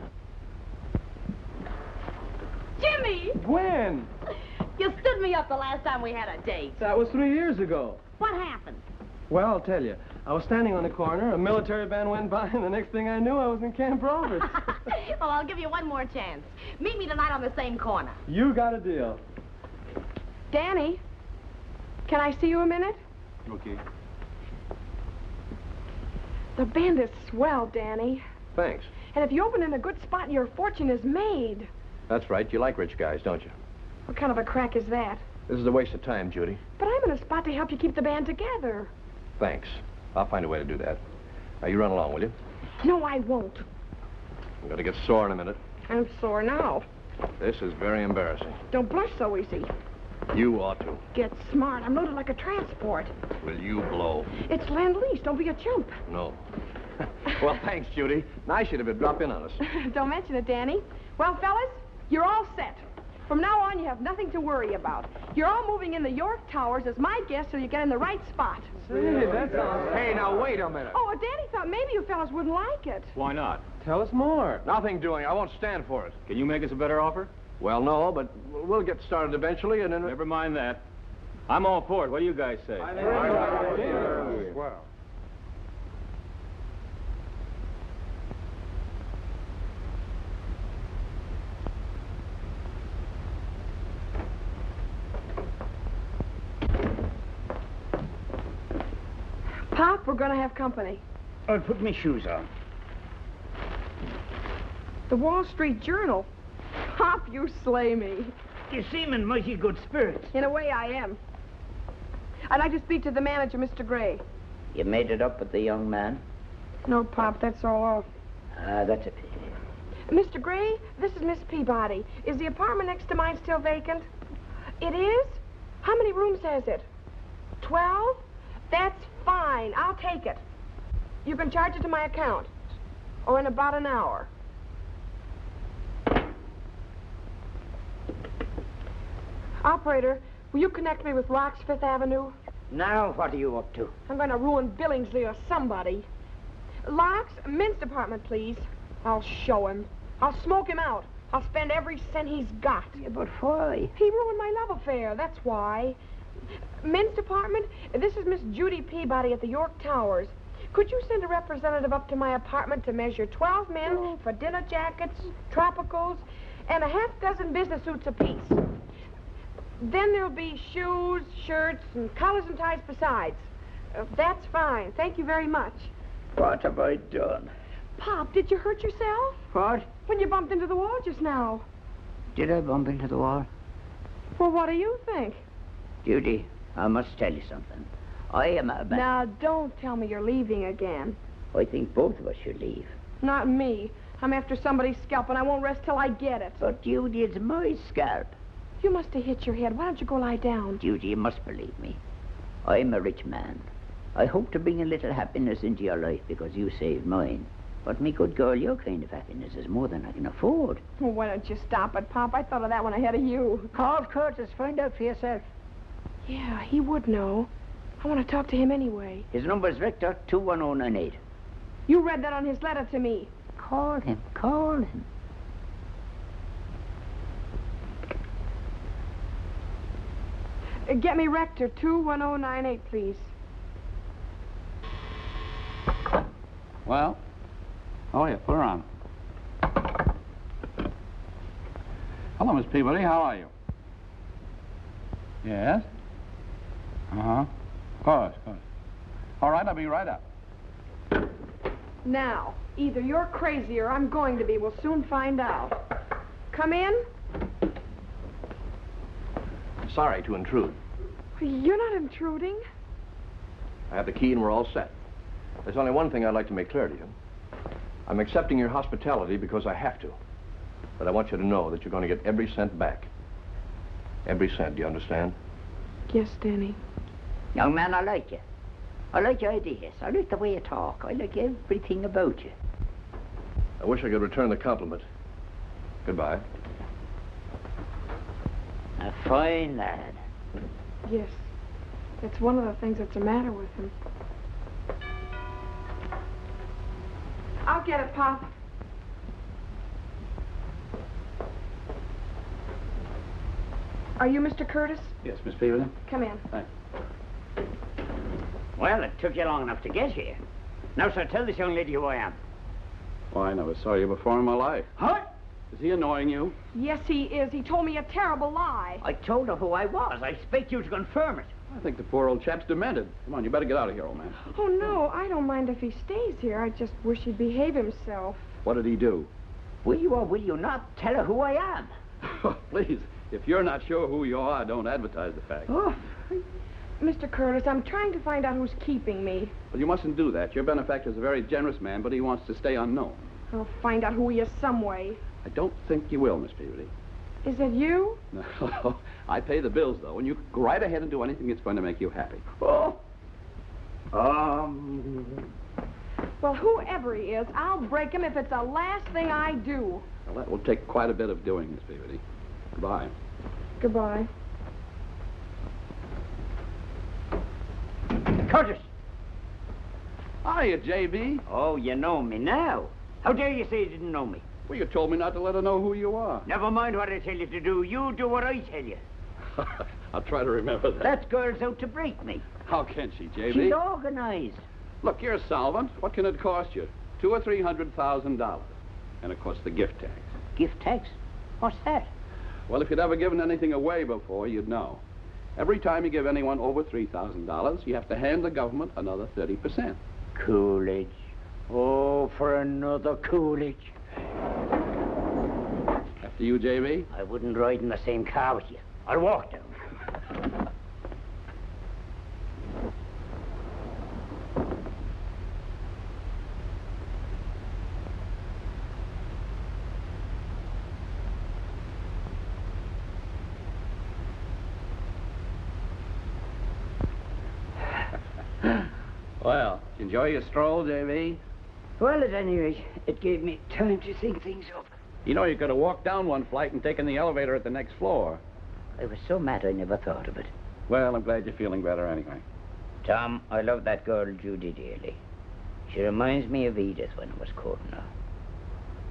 Jimmy! Gwen! You stood me up the last time we had a date. That was 3 years ago. What happened? Well, I'll tell you. I was standing on the corner, a military band went by, and the next thing I knew, I was in Camp Roberts. Well, I'll give you one more chance. Meet me tonight on the same corner. You got a deal. Danny, can I see you a minute? Okay. The band is swell, Danny. Thanks. And if you open in a good spot, your fortune is made. That's right. You like rich guys, don't you? What kind of a crack is that? This is a waste of time, Judy. But I'm in a spot to help you keep the band together. Thanks. I'll find a way to do that. Now, you run along, will you? No, I won't. I'm going to get sore in a minute. I'm sore now. This is very embarrassing. Don't blush so easy. You ought to. Get smart. I'm loaded like a transport. Will you blow? It's Lend-Lease. Don't be a chump. No. Well, thanks, Judy. Nice you to drop in on us. Don't mention it, Danny. Well, fellas, you're all set. From now on, you have nothing to worry about. You're all moving in the York Towers as my guests so you get in the right spot. Hey, that sounds... Hey, now, wait a minute. Oh, Danny thought maybe you fellas wouldn't like it. Why not? Tell us more. Nothing doing. I won't stand for it. Can you make us a better offer? Well, no, but we'll get started eventually, and then... Never mind that. I'm all for it. What do you guys say? Well. Pop, we're going to have company. I'll put my shoes on. The Wall Street Journal. Pop, you slay me. You seem in mighty good spirits. In a way, I am. I'd like to speak to the manager, Mr. Gray. You made it up with the young man? No, Pop, that's all off. That's a pity. Mr. Gray, this is Miss Peabody. Is the apartment next to mine still vacant? It is? How many rooms has it? 12? That's fine. I'll take it. You can charge it to my account. Or in about an hour. Operator, will you connect me with Locke's Fifth Avenue? Now, what are you up to? I'm going to ruin Billingsley or somebody. Locke's Mince Department, please. I'll show him. I'll smoke him out. I'll spend every cent he's got. Yeah, but why? He ruined my love affair, that's why. Men's department, this is Miss Judy Peabody at the York Towers. Could you send a representative up to my apartment to measure 12 men for dinner jackets, tropicals, and a half dozen business suits apiece? Then there'll be shoes, shirts, and collars and ties besides. That's fine. Thank you very much. What have I done? Pop, did you hurt yourself? What? When you bumped into the wall just now. Did I bump into the wall? Well, what do you think? Judy, I must tell you something. I am a... Now, don't tell me you're leaving again. I think both of us should leave. Not me. I'm after somebody's scalp, and I won't rest till I get it. But, Judy, it's my scalp. You must have hit your head. Why don't you go lie down? Judy, you must believe me. I'm a rich man. I hope to bring a little happiness into your life because you saved mine. But, me good girl, your kind of happiness is more than I can afford. Well, why don't you stop it, Pop? I thought of that one ahead of you. Call Curtis. Find out for yourself. Yeah, he would know. I want to talk to him anyway. His number's Victor 21098. You read that on his letter to me. Call him. Call him. Get me Rector 21098, please. Well? Oh, yeah, put her on. Hello, Miss Peabody. How are you? Yes? Uh-huh. Of course, of course. All right, I'll be right up. Now, either you're crazy or I'm going to be. We'll soon find out. Come in. Sorry to intrude. You're not intruding. I have the key and we're all set. There's only one thing I'd like to make clear to you. I'm accepting your hospitality because I have to. But I want you to know that you're going to get every cent back. Every cent, do you understand? Yes, Danny. Young man, I like you. I like your ideas. I like the way you talk. I like everything about you. I wish I could return the compliment. Goodbye. A fine lad. Yes. That's one of the things that's the matter with him. I'll get it, Pop. Are you Mr. Curtis? Yes, Miss Peabody. Come in. Thanks. Well, it took you long enough to get here. Now, sir, tell this young lady who I am. Why, I never saw you before in my life. What? Is he annoying you? Yes, he is. He told me a terrible lie. I told her who I was. I expect you to confirm it. I think the poor old chap's demented. Come on, you better get out of here, old man. Oh, no, I don't mind if he stays here. I just wish he'd behave himself. What did he do? Will you or will you not tell her who I am? Please, if you're not sure who you are, don't advertise the fact. Oh, Mr. Curtis, I'm trying to find out who's keeping me. Well, you mustn't do that. Your benefactor's a very generous man, but he wants to stay unknown. I'll find out who he is some way. I don't think you will, Miss Peabody. Is it you? No, I pay the bills, though, and you can go right ahead and do anything that's going to make you happy. Oh. Well, whoever he is, I'll break him if it's the last thing I do. Well, that will take quite a bit of doing, Miss Peabody. Goodbye. Goodbye. Curtis! Hiya, J.B. Oh, you know me now. How dare you say you didn't know me? Well, you told me not to let her know who you are. Never mind what I tell you to do. You do what I tell you. I'll try to remember that. That girl's out to break me. How can she, J.B.? She's organized. Look, you're a solvent. What can it cost you? $200,000 or $300,000. And, of course, the gift tax. Gift tax? What's that? Well, if you'd ever given anything away before, you'd know. Every time you give anyone over $3,000, you have to hand the government another 30%. Coolidge. Oh, for another Coolidge. After you, J.B.? I wouldn't ride in the same car with you. I'll walk down. Well, enjoy your stroll, J.B.? Well, at any rate, it gave me time to think things up. You know, you could have walked down one flight and taken the elevator at the next floor. I was so mad I never thought of it. Well, I'm glad you're feeling better anyway. Tom, I love that girl Judy dearly. She reminds me of Edith when I was courting her.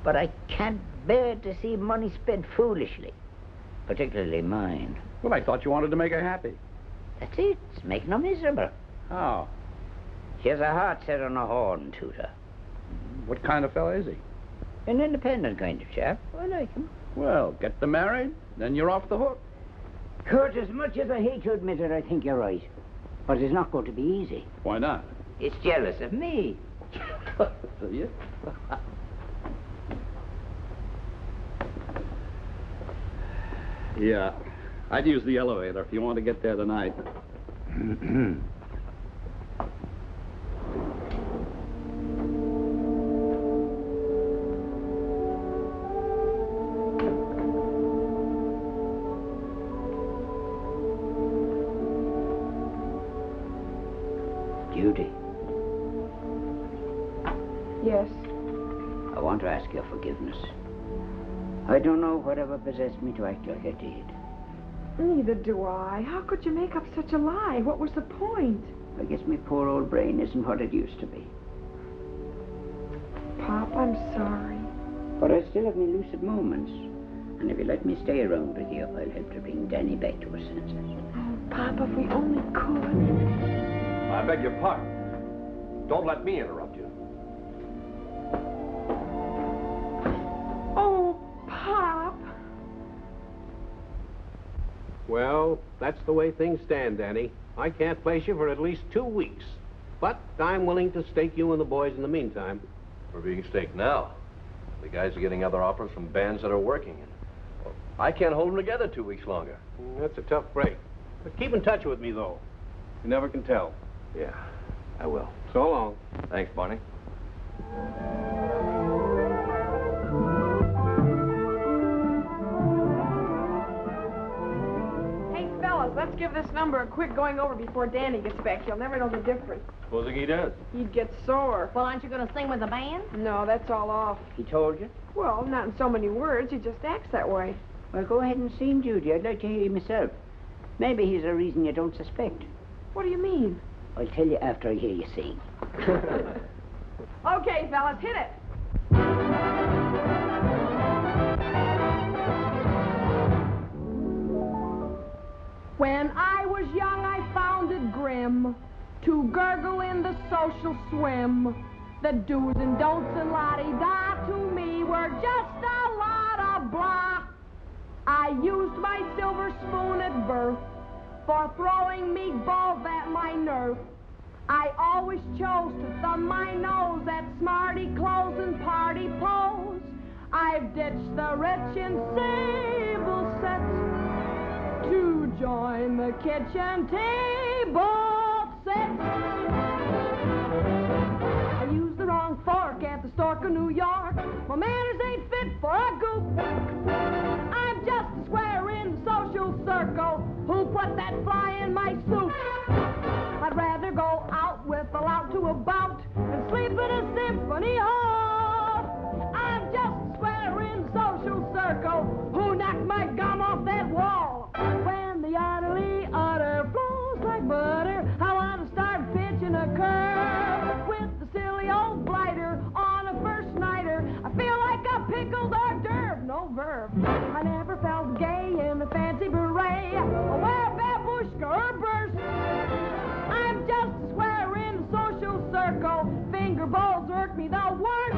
But I can't bear to see money spent foolishly, particularly mine. Well, I thought you wanted to make her happy. That's it. It's making her miserable. How? She has a heart set on a horn, Tutor. What kind of fella is he? An independent kind of chap. I like him. Well, get them married, then you're off the hook. Kurt, as much as I hate to admit it, I think you're right. But it's not going to be easy. Why not? It's jealous of me. See you? Yeah, I'd use the elevator if you want to get there tonight. Judy. Yes. I want to ask your forgiveness. I don't know whatever possessed me to act like I did. Neither do I. How could you make up such a lie? What was the point? I guess my poor old brain isn't what it used to be. Pop, I'm sorry. But I still have my lucid moments. And if you let me stay around with you, I'll help to bring Danny back to her senses. Oh, Pop, if we only could. I beg your pardon. Don't let me interrupt you. Oh, Pop. Well, that's the way things stand, Danny. I can't place you for at least 2 weeks. But I'm willing to stake you and the boys in the meantime. We're being staked now. The guys are getting other offers from bands that are working. Well, I can't hold them together 2 weeks longer. That's a tough break. But keep in touch with me, though. You never can tell. Yeah, I will. So long. Thanks, Barney. Hey, fellas, let's give this number a quick going over before Danny gets back. You'll never know the difference. Supposing he does. He'd get sore. Well, aren't you going to sing with the band? No, that's all off. He told you? Well, not in so many words. He just acts that way. Well, go ahead and sing, Judy. I'd like to hear him myself. Maybe he's a reason you don't suspect. What do you mean? I'll tell you after I hear you sing. Okay, fellas, hit it. When I was young, I found it grim to gurgle in the social swim. The do's and don'ts and la-di-da to me were just a lot of blah. I used my silver spoon at birth for throwing meatballs at my nerve. I always chose to thumb my nose at smarty clothes and party pose. I've ditched the rich and sable set to join the kitchen table set. I used the wrong fork at the Stork of New York. My manners ain't fit for a goop. I'm just a square in the social circle. Who put that fly in my soup? I'd rather go out with a lout to a bout and sleep in a symphony hall. I'm just a square in the social circle. Who knocked my gum off that wall? When the utterly utter flows like butter, I want to start pitching a curve with the silly old blighter on a first nighter. I feel like a pickled hors d'oeuvre, no verb. I never felt gay in a fancy beret or wear babushka or burst. I'm just a square in the social circle. Finger bowls irk me the worst.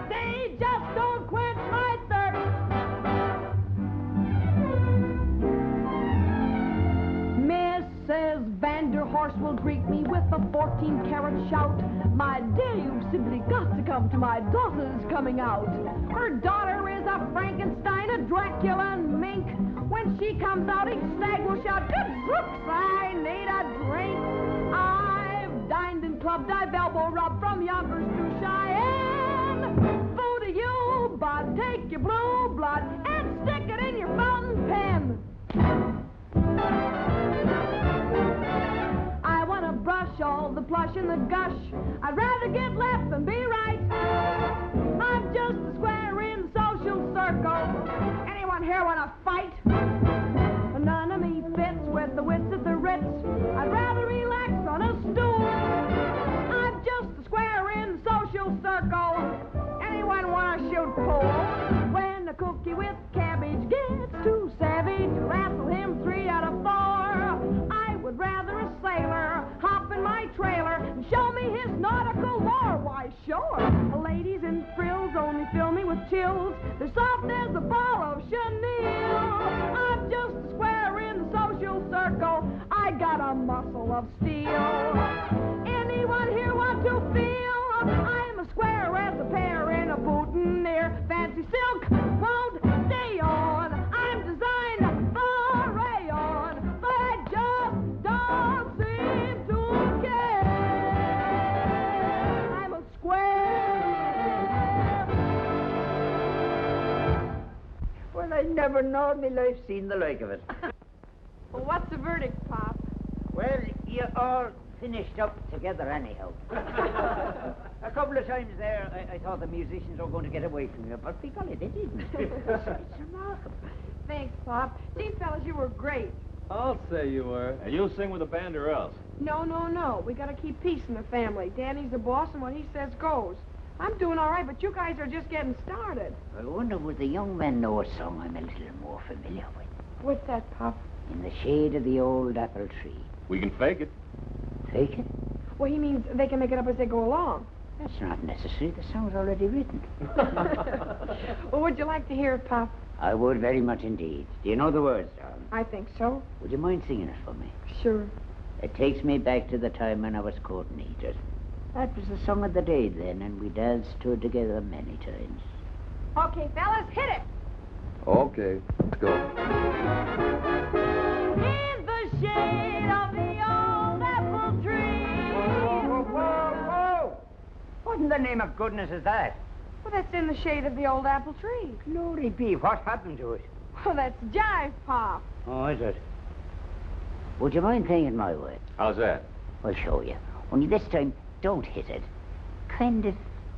They just don't quench my thirst. Mrs. Vanderhorst will greet me with a 14-carat shout. My dear, you've simply got to come to my daughter's coming out. Her daughter is a Frankenstein, a Dracula and mink. When she comes out, each stag will shout, good looks, I need a drink. I've dined and clubbed, I've elbow rubbed from Yonkers to Cheyenne. Boo to you, but take your blue blood and stick it in your fountain pen. I want to brush all the plush and the gush. I'd rather get left than be right. I'm just a square in the social circle. Anyone here want to fight? None of me fits with the wits at the Ritz. I'd rather relax on a stool. I'm just a square in the social circle. Anyone want to shoot pool? When a cookie with cabbage gets too savage, wrestle him 3 out of 4. I would rather a sailor hop in my trailer and show me his nautical lore. Why, sure. Ladies in frills only fill me with chills. They're soft as a ball of chenille. I'm just a square in the social circle. I got a muscle of steel. Anyone here want to feel? I'm a square as a pear in a boutonniere. Fancy silk won't stay on. I'm designed for rayon, but I just don't seem to care. I'm a square. Well, I never know in my life seen the like of it. Well, what's the verdict, Pop? Well, you all finished up together anyhow. A couple of times there, I thought the musicians were going to get away from you, but golly, they didn't. It's remarkable. Thanks, Pop. Gee, fellas, you were great. I'll say you were. And you'll sing with the band or else? No, no, no. We gotta keep peace in the family. Danny's the boss, and what he says goes. I'm doing all right, but you guys are just getting started. I wonder, would the young men know a song I'm a little more familiar with? What's that, Pop? In the shade of the old apple tree. We can fake it. Fake it? Well, he means they can make it up as they go along. That's not necessary. The song's already written. Well, would you like to hear it, Pop? I would very much indeed. Do you know the words, darling? I think so. Would you mind singing it for me? Sure. It takes me back to the time when I was courting Edith. That was the song of the day then, and we danced to it together many times. Okay, fellas, hit it. Okay, let's go. In the shade of the old apple tree. Whoa, whoa, whoa! What in the name of goodness is that? Well, that's in the shade of the old apple tree. Glory be, what happened to it? Well, that's jive, Pop. Oh, is it? Would you mind playing it my way? How's that? I'll show you. Only this time, don't hit it. Kind of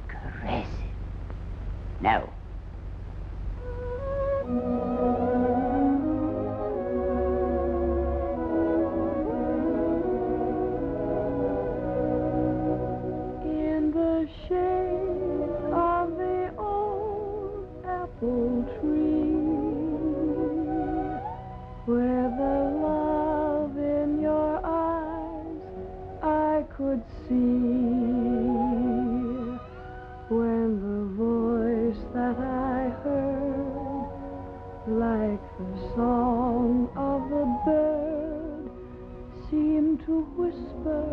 caress it. Now. In the shade of the old apple tree, where the love in your eyes I like the song of the bird, seem to whisper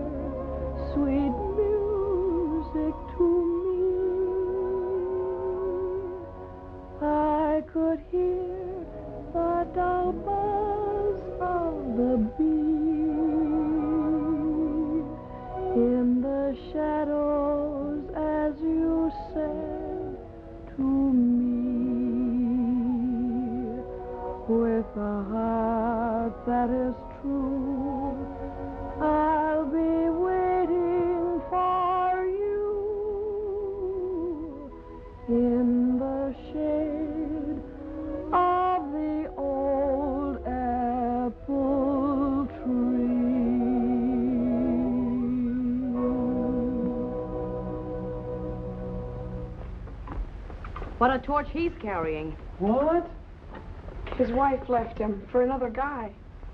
sweet music to me. I could hear the dull buzz of the bee in the shadows as you said to me. With a heart that is true, I'll be waiting for you in the shade of the old apple tree. What a torch he's carrying. What? His wife left him for another guy.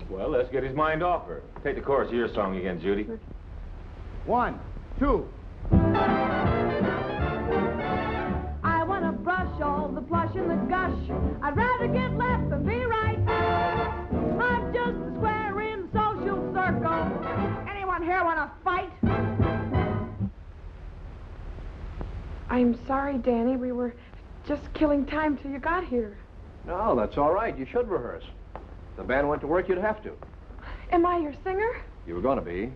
Well, let's get his mind off her. Take the chorus of your song again, Judy. 1, 2. I want to brush all the blush and the gush. I'd rather get left than be right. I'm just a square in the social circle. Anyone here want to fight? I'm sorry, Danny. We were just killing time till you got here. No, that's all right. You should rehearse. If the band went to work, you'd have to. Am I your singer? You were going to be.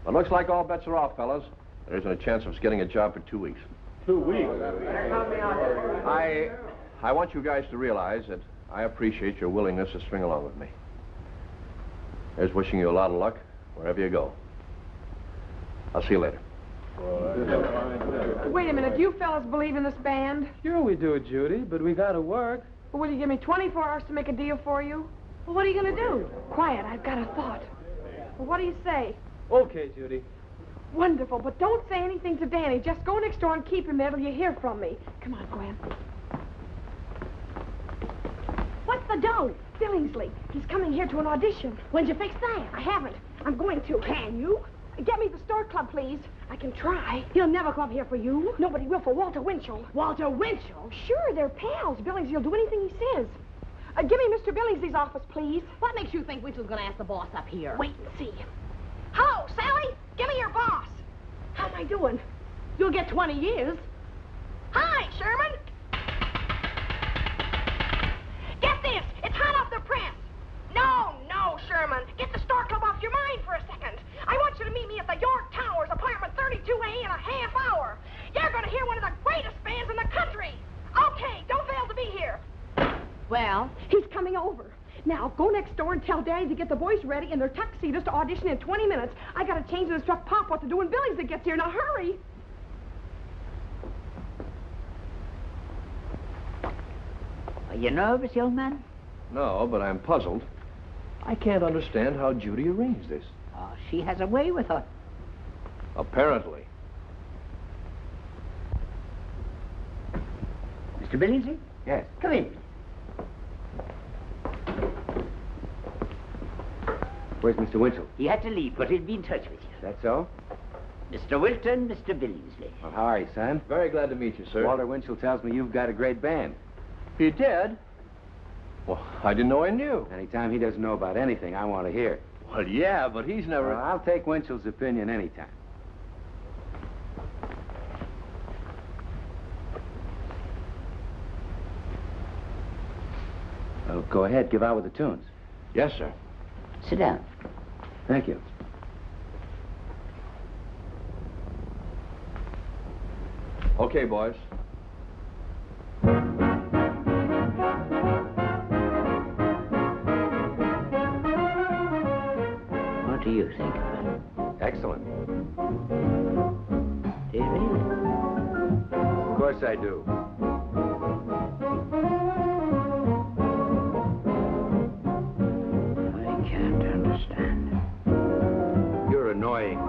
But looks like all bets are off, fellas. There isn't a chance of us getting a job for 2 weeks. 2 weeks? I want you guys to realize that I appreciate your willingness to string along with me. Here's wishing you a lot of luck wherever you go. I'll see you later. Wait a minute. Do you fellas believe in this band? Sure we do, Judy, but we gotta work. Well, will you give me 24 hours to make a deal for you? Well, what are you going to do? Quiet. I've got a thought. Well, what do you say? Okay, Judy. Wonderful, but don't say anything to Danny. Just go next door and keep him there till you hear from me. Come on, Gwen. What's the dough? Billingsley. He's coming here to an audition. When'd you fix that? I haven't. I'm going to. Can you? Get me the Stork Club, please. I can try. He'll never come here for you. Nobody will for Walter Winchell. Walter Winchell? Sure, they're pals. Billingsley will do anything he says. Give me Mr. Billingsley's office, please. What makes you think Winchell's going to ask the boss up here? Wait and see. Hello, Sally. Give me your boss. How am I doing? You'll get 20 years. Hi, Sherman. Get this. It's hot off the press. No, Sherman. Get the Stork Club off your mind for a second. I want you to meet me at the York Towers, apartment 32A in a half hour. You're going to hear one of the greatest bands in the country. Okay, don't fail to be here. Well? He's coming over. Now, go next door and tell Daddy to get the boys ready in their tuxedos to audition in 20 minutes. I got to change and instruct Pop what to do when Billingsley gets here. Now, hurry. Are you nervous, young man? No, but I'm puzzled. I can't understand how Judy arranged this. Oh, she has a way with her. Apparently. Mr. Billingsley? Yes. Come in. Where's Mr. Winchell? He had to leave, but he'll be in touch with you. That's so? Mr. Wilton, Mr. Billingsley. Well, how are you, son? Very glad to meet you, sir. Walter Winchell tells me you've got a great band. He did? Well, I didn't know I knew. Anytime he doesn't know about anything, I want to hear. Well, yeah, but he's never... Well, I'll take Winchell's opinion anytime. Well, go ahead, give out with the tunes. Yes, sir. Sit down. Thank you. Okay, boys. What do you think of it? Excellent. Do you really? Of course I do. I can't understand. You're annoying me.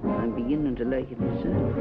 I'm beginning to like it myself.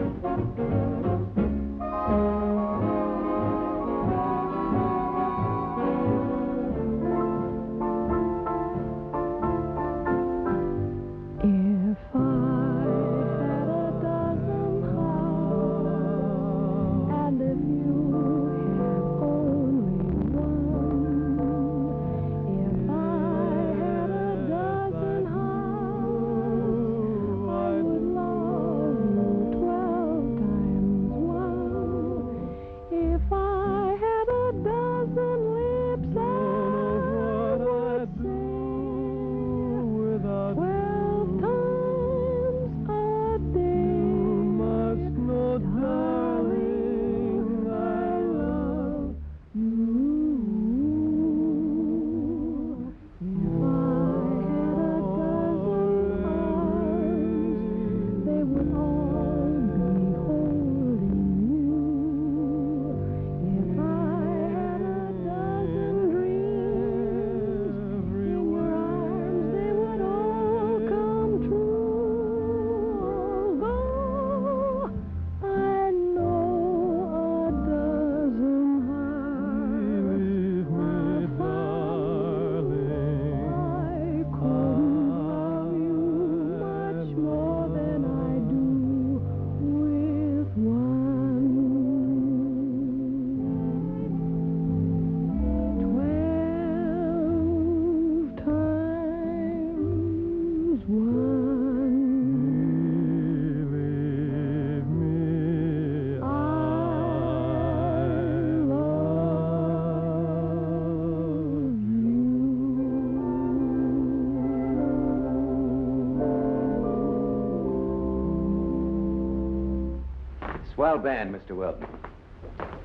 Swell band, Mr. Wilton.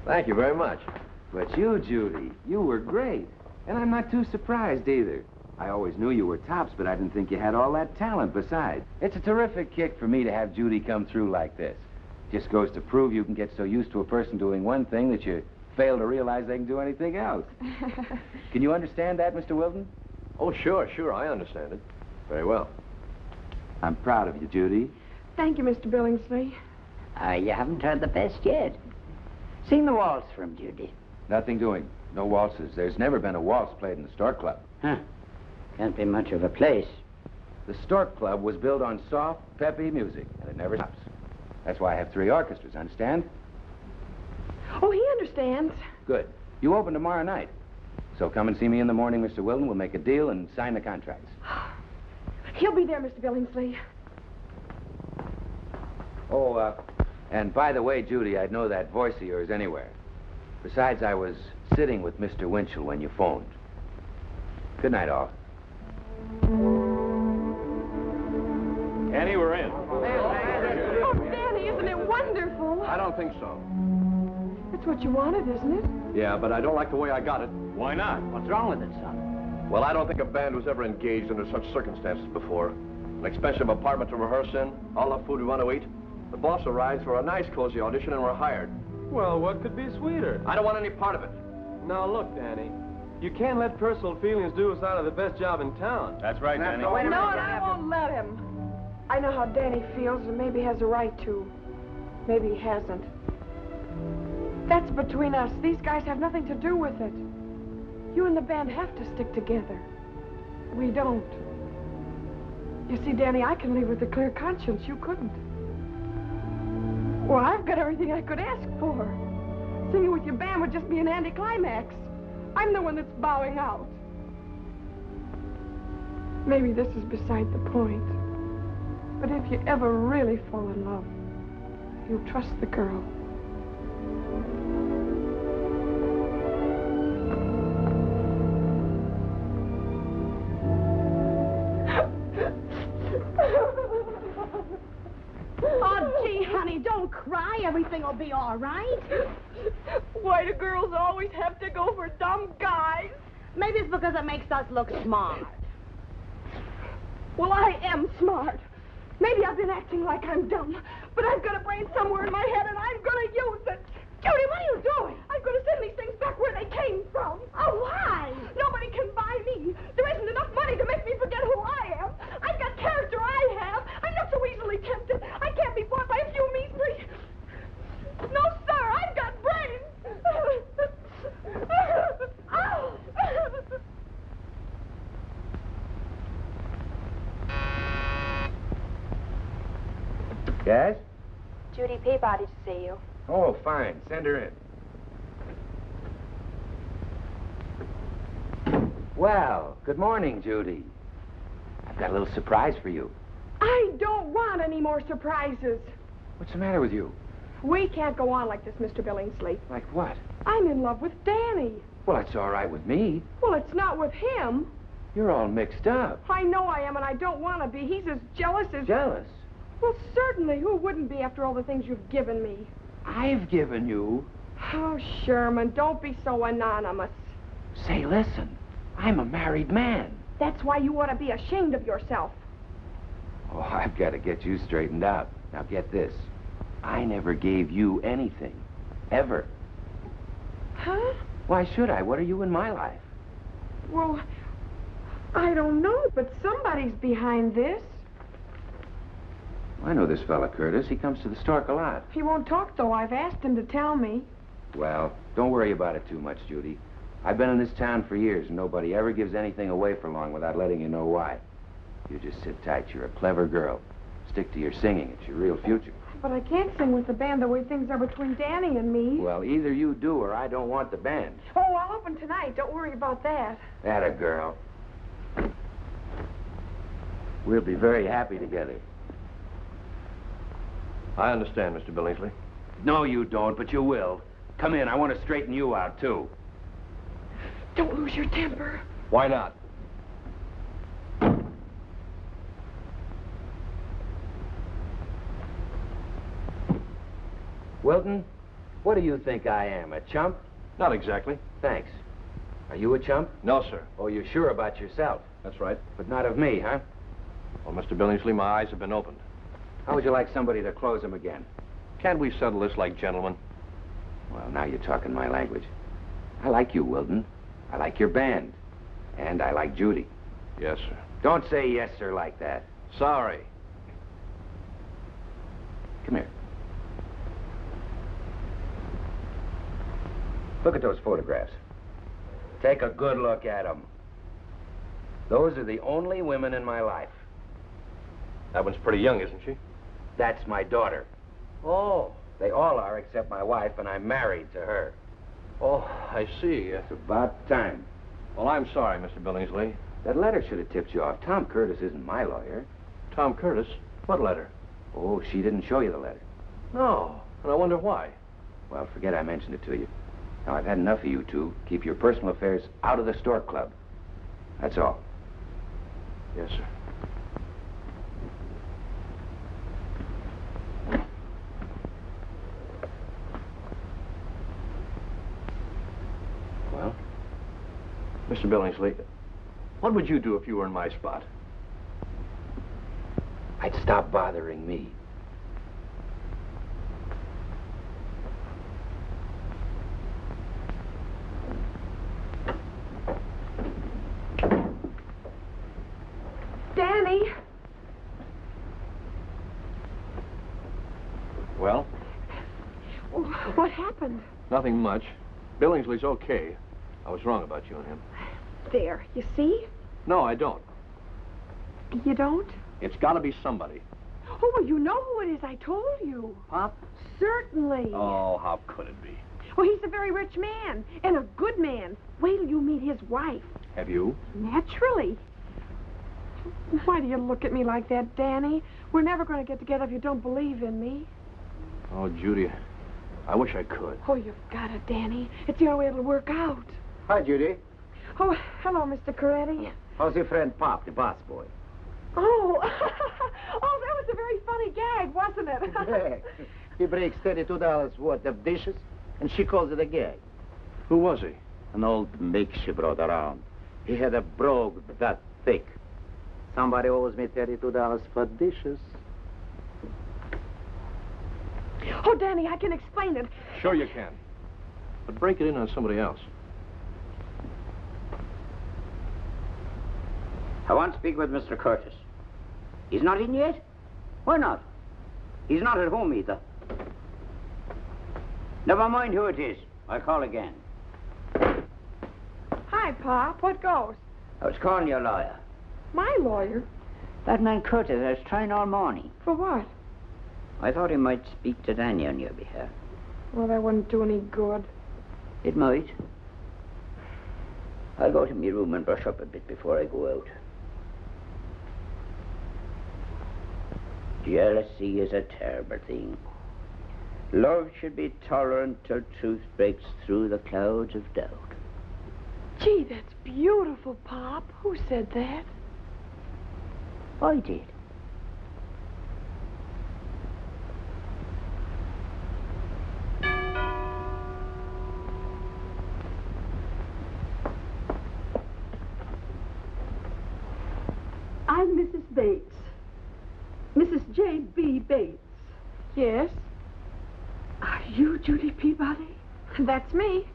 Thank you very much. But you, Judy, you were great. And I'm not too surprised either. I always knew you were tops, but I didn't think you had all that talent besides. It's a terrific kick for me to have Judy come through like this. Just goes to prove you can get so used to a person doing one thing that you fail to realize they can do anything else. Can you understand that, Mr. Wilton? Oh, sure, I understand it. Very well. I'm proud of you, Judy. Thank you, Mr. Billingsley. You haven't heard the best yet. Sing the waltz for him, Judy. Nothing doing. No waltzes. There's never been a waltz played in the Stork Club. Huh. Can't be much of a place. The Stork Club was built on soft, peppy music, and it never stops. That's why I have 3 orchestras, understand? Oh, he understands. Good. You open tomorrow night. So come and see me in the morning, Mr. Wilton. We'll make a deal and sign the contracts. He'll be there, Mr. Billingsley. Oh, and by the way, Judy, I'd know that voice of yours anywhere. Besides, I was sitting with Mr. Winchell when you phoned. Good night, all. Annie, we're in. Oh, Danny, isn't it wonderful? I don't think so. That's what you wanted, isn't it? Yeah, but I don't like the way I got it. Why not? What's wrong with it, son? Well, I don't think a band was ever engaged under such circumstances before. An expensive apartment to rehearse in, all the food we want to eat. The boss arrives for a nice, cozy audition, and we're hired. Well, what could be sweeter? I don't want any part of it. Now, look, Danny. You can't let personal feelings do us out of the best job in town. That's right, Danny. No, and I won't let him. I know how Danny feels and maybe has a right to. Maybe he hasn't. That's between us. These guys have nothing to do with it. You and the band have to stick together. We don't. You see, Danny, I can leave with a clear conscience. You couldn't. Well, I've got everything I could ask for. Singing with your band would just be an anticlimax. I'm the one that's bowing out. Maybe this is beside the point. But if you ever really fall in love, you'll trust the girl. Oh, gee, honey, don't cry. Everything will be all right. Why do girls always have to go for dumb guys? Maybe it's because it makes us look smart. Well, I am smart. Maybe I've been acting like I'm dumb, but I've got a brain somewhere in my head, and I'm going to use it. Judy, what are you doing? I'm going to send these things back where they came from. Oh, why? Nobody can buy me. There isn't enough money to make me forget who I am. I've got character I have. I'm not so easily tempted. I can't be bought by a few measly... No, sir, I've got brains. Oh. Yes? Judy Peabody to see you. Oh, fine. Send her in. Well, good morning, Judy. I've got a little surprise for you. I don't want any more surprises. What's the matter with you? We can't go on like this, Mr. Billingsley. Like what? I'm in love with Danny. Well, that's all right with me. Well, it's not with him. You're all mixed up. I know I am, and I don't want to be. He's as jealous as... Jealous? Well, certainly. Who wouldn't be after all the things you've given me? I've given you... Oh, Sherman, don't be so anonymous. Say, listen. I'm a married man. That's why you ought to be ashamed of yourself. Oh, I've got to get you straightened out. Now, get this. I never gave you anything. Ever. Huh? Why should I? What are you in my life? Well, I don't know, but somebody's behind this. I know this fella, Curtis. He comes to the Stork a lot. He won't talk, though. I've asked him to tell me. Well, don't worry about it too much, Judy. I've been in this town for years, and nobody ever gives anything away for long without letting you know why. You just sit tight. You're a clever girl. Stick to your singing. It's your real future. But I can't sing with the band the way things are between Danny and me. Well, either you do or I don't want the band. Oh, I'll open tonight. Don't worry about that. Atta girl. We'll be very happy together. I understand, Mr. Billingsley. No, you don't, but you will. Come in. I want to straighten you out, too. Don't lose your temper. Why not? Wilton, what do you think I am, a chump? Not exactly. Thanks. Are you a chump? No, sir. Oh, you're sure about yourself? That's right. But not of me, huh? Well, Mr. Billingsley, my eyes have been opened. How would you like somebody to close them again? Can't we settle this like gentlemen? Well, now you're talking my language. I like you, Wilton. I like your band. And I like Judy. Yes, sir. Don't say yes, sir, like that. Sorry. Come here. Look at those photographs. Take a good look at them. Those are the only women in my life. That one's pretty young, isn't she? That's my daughter. Oh. They all are except my wife, and I'm married to her. Oh, I see. It's about time. Well, I'm sorry, Mr. Billingsley. That letter should have tipped you off. Tom Curtis isn't my lawyer. Tom Curtis? What letter? Oh, she didn't show you the letter. No. And I wonder why. Well, forget I mentioned it to you. Now, I've had enough of you two. Keep your personal affairs out of the Stork Club. That's all. Yes, sir. Well? Mr. Billingsley, what would you do if you were in my spot? I'd stop bothering me. Danny! Well? What happened? Nothing much. Billingsley's okay. I was wrong about you and him. There, you see? No, I don't. You don't? It's got to be somebody. Oh, well, you know who it is. I told you. Pop? Certainly. Oh, how could it be? Well, he's a very rich man, and a good man. Wait till you meet his wife. Have you? Naturally. Why do you look at me like that, Danny? We're never going to get together if you don't believe in me. Oh, Judy, I wish I could. Oh, you've got it, Danny. It's the only way it'll work out. Hi, Judy. Oh, hello, Mr. Coretti. How's your friend Pop, the boss boy? Oh, oh, that was a very funny gag, wasn't it? Yeah. He breaks $32 worth of dishes, and she calls it a gag. Who was he? An old mix she brought around. He had a brogue that thick. Somebody owes me $32 for dishes. Oh, Danny, I can explain it. Sure you can. But break it in on somebody else. I want to speak with Mr. Curtis. He's not in yet? Why not? He's not at home either. Never mind who it is. I'll call again. Hi, Pop. What goes? I was calling your lawyer. My lawyer? That man Curtis I was trying all morning. For what? I thought he might speak to Danny on your behalf. Well, that wouldn't do any good. It might. I'll go to my room and brush up a bit before I go out. Jealousy is a terrible thing. Love should be tolerant till truth breaks through the clouds of doubt. Gee, that's beautiful, Pop. Who said that? I did. I'm Mrs. Bates. Mrs. J.B. Bates. Yes? Are you Judy Peabody? That's me.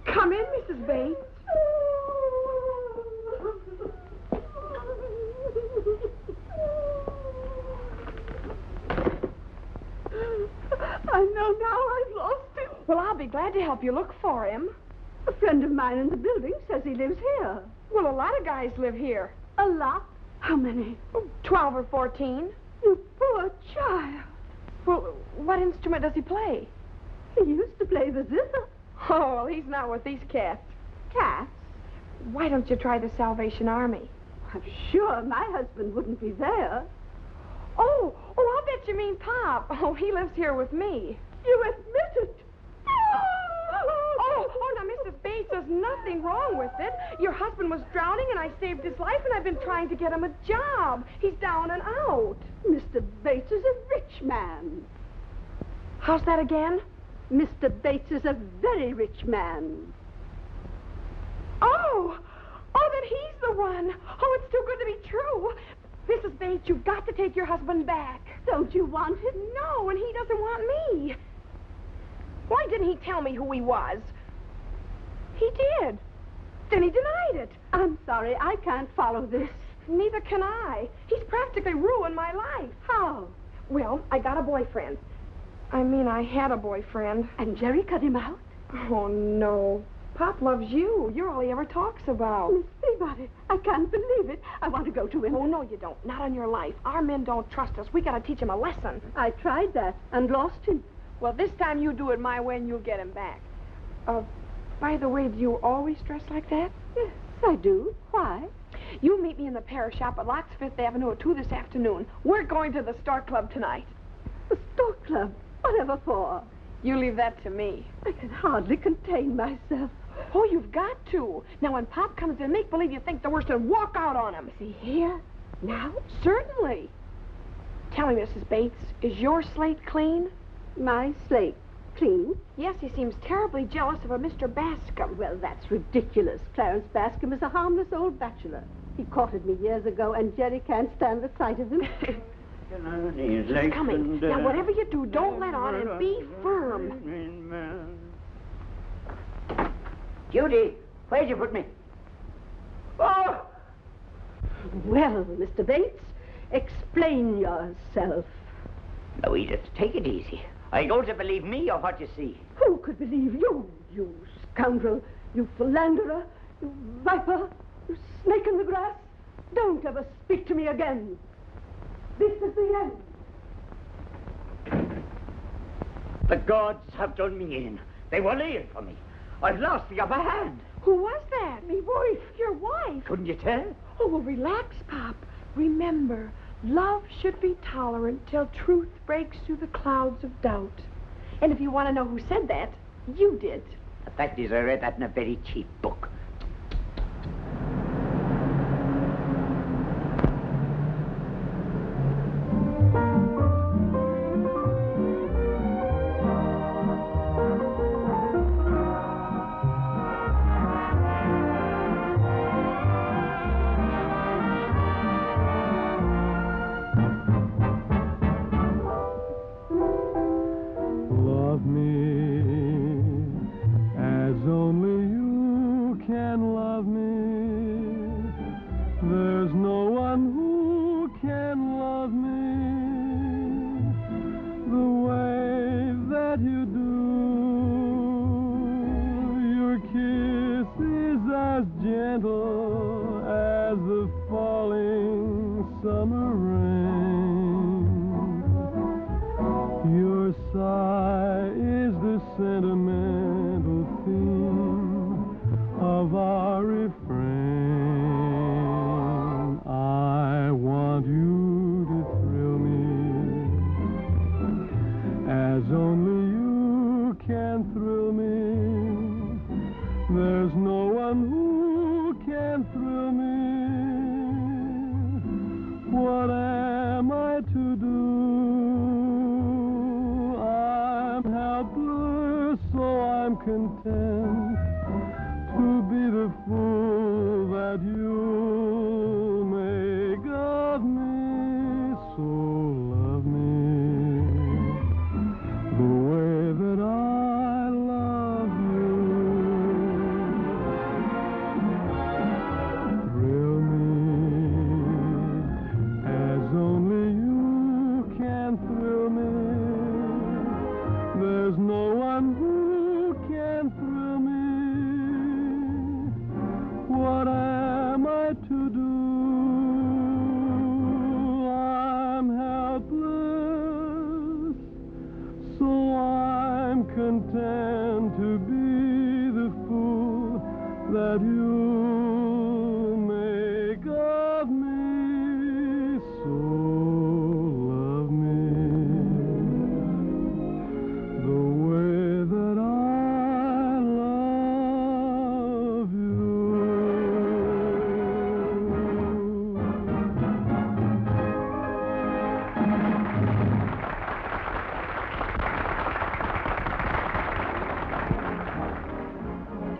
Come in, Mrs. Bates. I know now I've lost him. Well, I'll be glad to help you look for him. A friend of mine in the building says he lives here. Well, a lot of guys live here. A lot? How many? 12 or 14. You poor child. Well, what instrument does he play? He used to play the zither. Oh, well, he's not with these cats. Cats? Why don't you try the Salvation Army? I'm sure my husband wouldn't be there. Oh, I'll bet you mean Pop. Oh, he lives here with me. You admit it. Oh, now, Mrs. Bates, there's nothing wrong with it. Your husband was drowning, and I saved his life, and I've been trying to get him a job. He's down and out. Mr. Bates is a rich man. How's that again? Mr. Bates is a very rich man. Oh, then he's the one. Oh, it's too good to be true. Mrs. Bates, you've got to take your husband back. Don't you want him? No, and he doesn't want me. Why didn't he tell me who he was? He did. Then he denied it. I'm sorry, I can't follow this. Neither can I. He's practically ruined my life. How? Well, I got a boyfriend. I had a boyfriend. And Jerry cut him out? Oh, no. Pop loves you. You're all he ever talks about. Miss Peabody, I can't believe it. I want to go to him. Oh, no, you don't. Not on your life. Our men don't trust us. We got to teach him a lesson. I tried that and lost him. Well, this time you do it my way and you'll get him back. By the way, do you always dress like that? Yes, I do. Why? You meet me in the Pear Shop at Locks 5th Avenue at 2 this afternoon. We're going to the Stork Club tonight. The Stork Club? Whatever for? You leave that to me. I can hardly contain myself. Oh, you've got to. Now, when Pop comes in, make believe you think the worst and walk out on him. Is he here? Now? Certainly. Tell me, Mrs. Bates, is your slate clean? My slate clean? Yes, he seems terribly jealous of a Mr. Bascom. Well, that's ridiculous. Clarence Bascom is a harmless old bachelor. He courted me years ago, and Jerry can't stand the sight of him. He's coming. Now, whatever you do, don't let on and be firm. Judy, where'd you put me? Oh! Well, Mr. Bates, explain yourself. Now, Edith, take it easy. Are you going to believe me or what you see? Who could believe you, you scoundrel, you philanderer, you viper, you snake in the grass? Don't ever speak to me again. This is the end. The gods have done me in. They were laying for me. I've lost the upper hand. Who was that? Me wife. Your wife? Couldn't you tell? Oh, well, relax, Pop. Remember, love should be tolerant till truth breaks through the clouds of doubt. And if you want to know who said that, you did. The fact is, I read that in a very cheap book.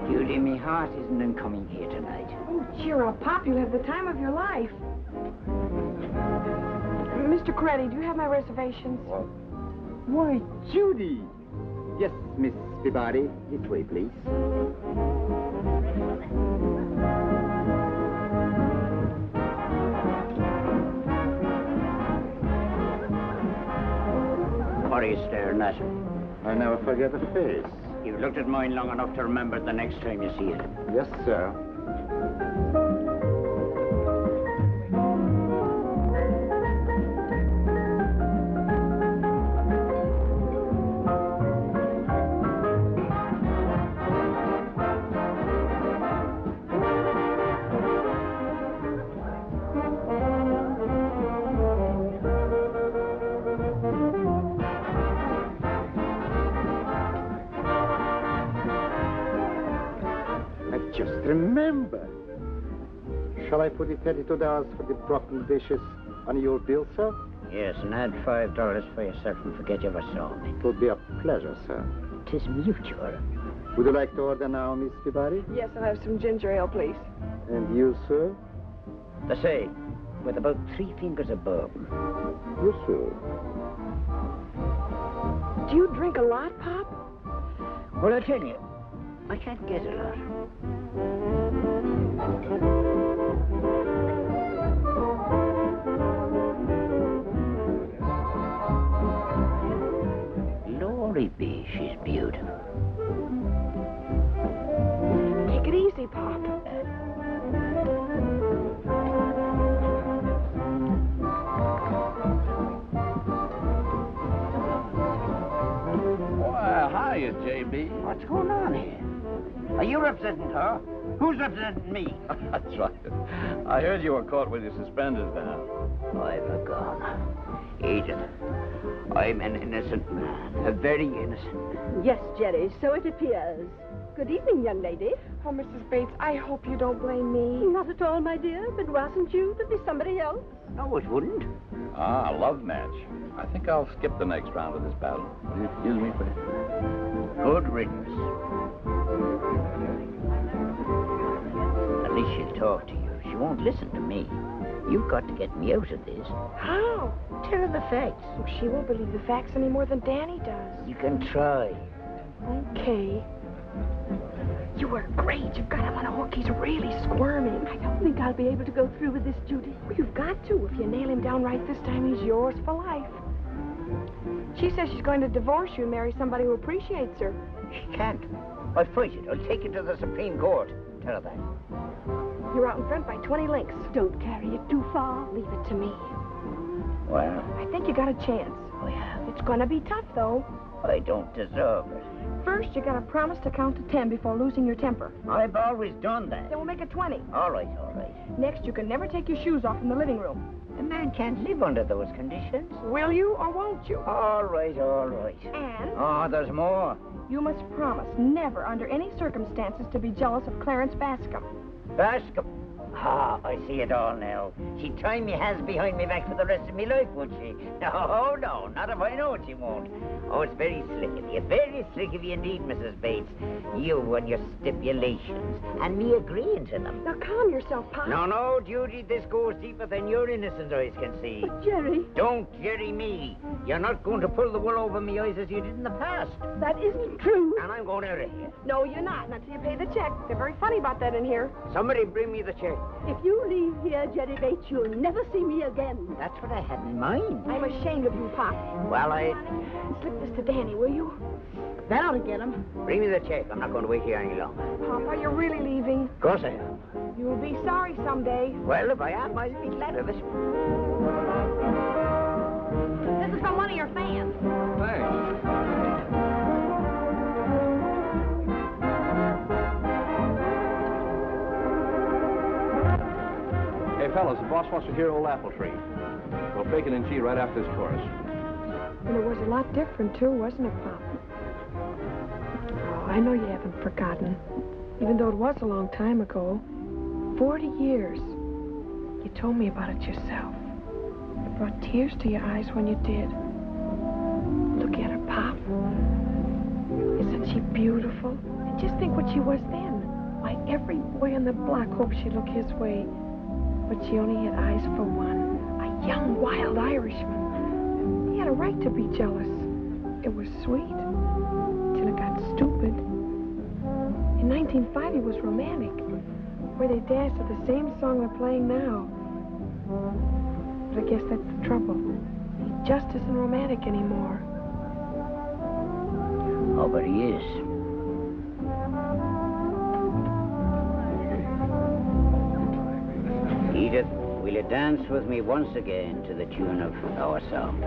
Judy, me heart isn't in coming here tonight. Oh, cheer up, Pop. You'll have the time of your life. Mr. Coretti, do you have my reservations? Why, Judy. Yes, Miss Peabody. This way, please. What are you staring at? I never forget a face. You've looked at mine long enough to remember it the next time you see it. Yes, sir. Remember. Shall I put the $32 for the broken dishes on your bill, sir? Yes, and add $5 for yourself and forget you ever saw me. It will be a pleasure, sir. 'Tis mutual. Would you like to order now, Miss Peabody? Yes, I'll have some ginger ale, please. And you, sir? The same, with about 3 fingers of bourbon. Yes, sir. Do you drink a lot, Pop? Well, I tell you, I can't get a lot. Glory be, she's beautiful. Take it easy, Pop. Well, hiya, JB. What's going on here? Are you representing her? Who's representing me? That's right. I heard you were caught with your suspenders down. I've a gun. Edith, I'm an innocent man. A very innocent. Yes, Jerry, so it appears. Good evening, young lady. Oh, Mrs. Bates, I hope you don't blame me. Not at all, my dear, but wasn't you to be somebody else? No, it wouldn't. Ah, a love match. I think I'll skip the next round of this battle. Will you excuse me, please? Good riddance. At least she'll talk to you. She won't listen to me. You've got to get me out of this. How? Tell her the facts. Oh, she won't believe the facts any more than Danny does. You can try. Okay. You were great. You've got him on a hook. He's really squirming. I don't think I'll be able to go through with this, Judy. Well, you've got to. If you nail him down right this time, he's yours for life. She says she's going to divorce you and marry somebody who appreciates her. She can't. I'll fight it. I'll take it to the Supreme Court. Tell her that. You're out in front by 20 links. Don't carry it too far. Leave it to me. Well, I think you got a chance. Oh, yeah. It's going to be tough, though. I don't deserve it. First, you got to promise to count to 10 before losing your temper. I've always done that. Then we'll make it 20. All right, all right. Next, you can never take your shoes off in the living room. A man can't live under those conditions. Will you or won't you? All right, all right. And? Oh, there's more. You must promise never, under any circumstances, to be jealous of Clarence Bascom. Bascom? Ah, I see it all now. She'd tie me hands behind me back for the rest of me life, would she? No, no, not if I know it, she won't. Oh, it's very slick of you. Very slick of you indeed, Mrs. Bates. You and your stipulations, and me agreeing to them. Now, calm yourself, Pop. No, no, Judy, this goes deeper than your innocent eyes can see. But, Jerry... Don't Jerry me. You're not going to pull the wool over me eyes as you did in the past. That isn't true. And I'm going out of here. No, you're not until you pay the check. They're very funny about that in here. Somebody bring me the check. If you leave here, Jerry Bates, you'll never see me again. That's what I had in mind. I'm ashamed of you, Pop. Well, Slip this to Danny, will you? That ought to get him. Bring me the check. I'm not going to wait here any longer. Pop, are you really leaving? Of course I am. You'll be sorry someday. Well, if I am, I'll be glad of it. This is from one of your fans. Thanks. Hey, fellas, the boss wants to hear Old Apple Tree. We'll fake it in G right after this chorus. And it was a lot different, too, wasn't it, Pop? Oh, I know you haven't forgotten. Even though it was a long time ago. 40 years. You told me about it yourself. It brought tears to your eyes when you did. Look at her, Pop. Isn't she beautiful? And just think what she was then. Why, every boy on the block hoped she'd look his way. But she only had eyes for one, a young, wild Irishman. He had a right to be jealous. It was sweet, till it got stupid. In 1905, he was romantic, where they danced to the same song they're playing now. But I guess that's the trouble. He just isn't romantic anymore. Oh, but he is. Edith, will you dance with me once again to the tune of our song?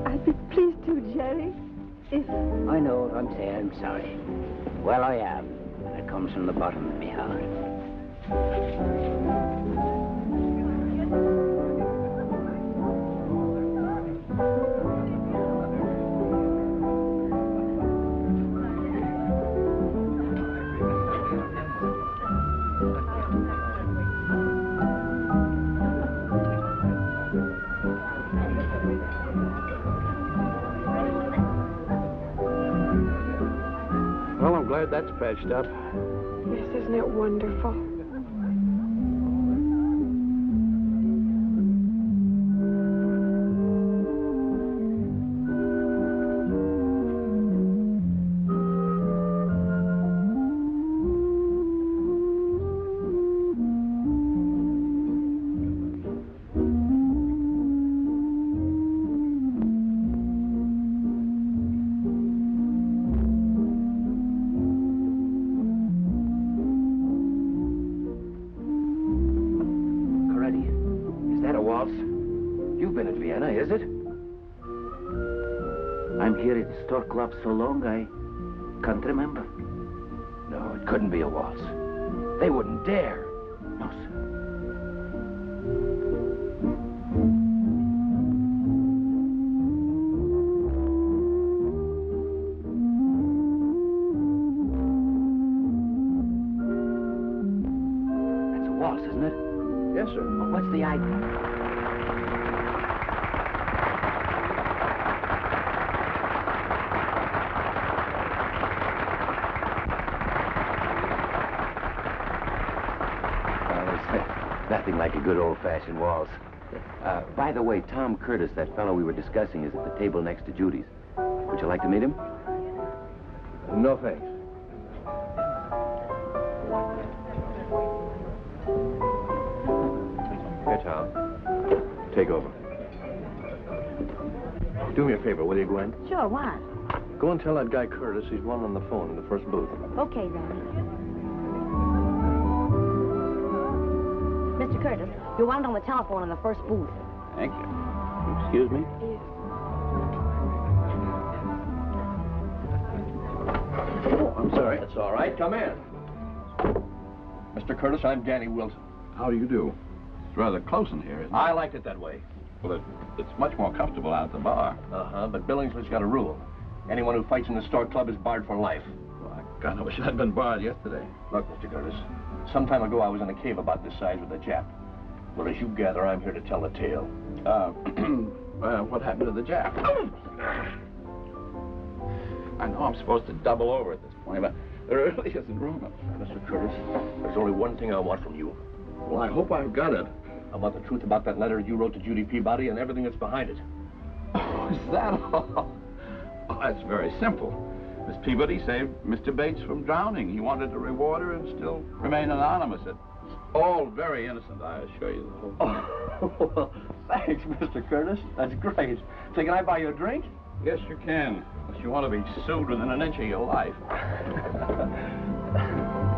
I'd be pleased to, Jerry. If... I know what I'm saying. I'm sorry. Well, I am. And it comes from the bottom of my heart. Well, I'm glad that's patched up. Yes, isn't it wonderful? Stork Club so long, I can't remember. No, it couldn't be a waltz. They wouldn't dare. No, sir. That's a waltz, isn't it? Yes, sir. Well, what's the idea? Nothing like a good old-fashioned waltz. By the way, Tom Curtis, that fellow we were discussing, is at the table next to Judy's. Would you like to meet him? No, thanks. Here, Tom. Take over. Do me a favor, will you, Gwen? Sure, what? Go and tell that guy Curtis he's one on the phone in the first booth. Okay, then. Mr. Curtis, you're wanted on the telephone in the first booth. Thank you. Excuse me? Oh, I'm sorry. That's all right. Come in. Mr. Curtis, I'm Danny Wilson. How do you do? It's rather close in here, isn't it? I liked it that way. Well, it's much more comfortable out at the bar. Uh-huh, but Billingsley's got a rule. Anyone who fights in the Stork Club is barred for life. Well, God, I wish I'd been barred yesterday. Look, Mr. Curtis, some time ago I was in a cave about this size with a Jap. Well, as you gather, I'm here to tell the tale. What happened to the Jap? I know I'm supposed to double over at this point, but there really isn't room. Mr. Curtis, there's only one thing I want from you. Well, I hope I've got it. I want the truth about that letter you wrote to Judy Peabody and everything that's behind it. Oh, is that all? Oh, that's very simple. Miss Peabody saved Mr. Bates from drowning. He wanted to reward her and still remain anonymous. It's all very innocent, I assure you. The whole thing. Well, thanks, Mr. Curtis. That's great. So can I buy you a drink? Yes, you can. If you want to be sued within an inch of your life.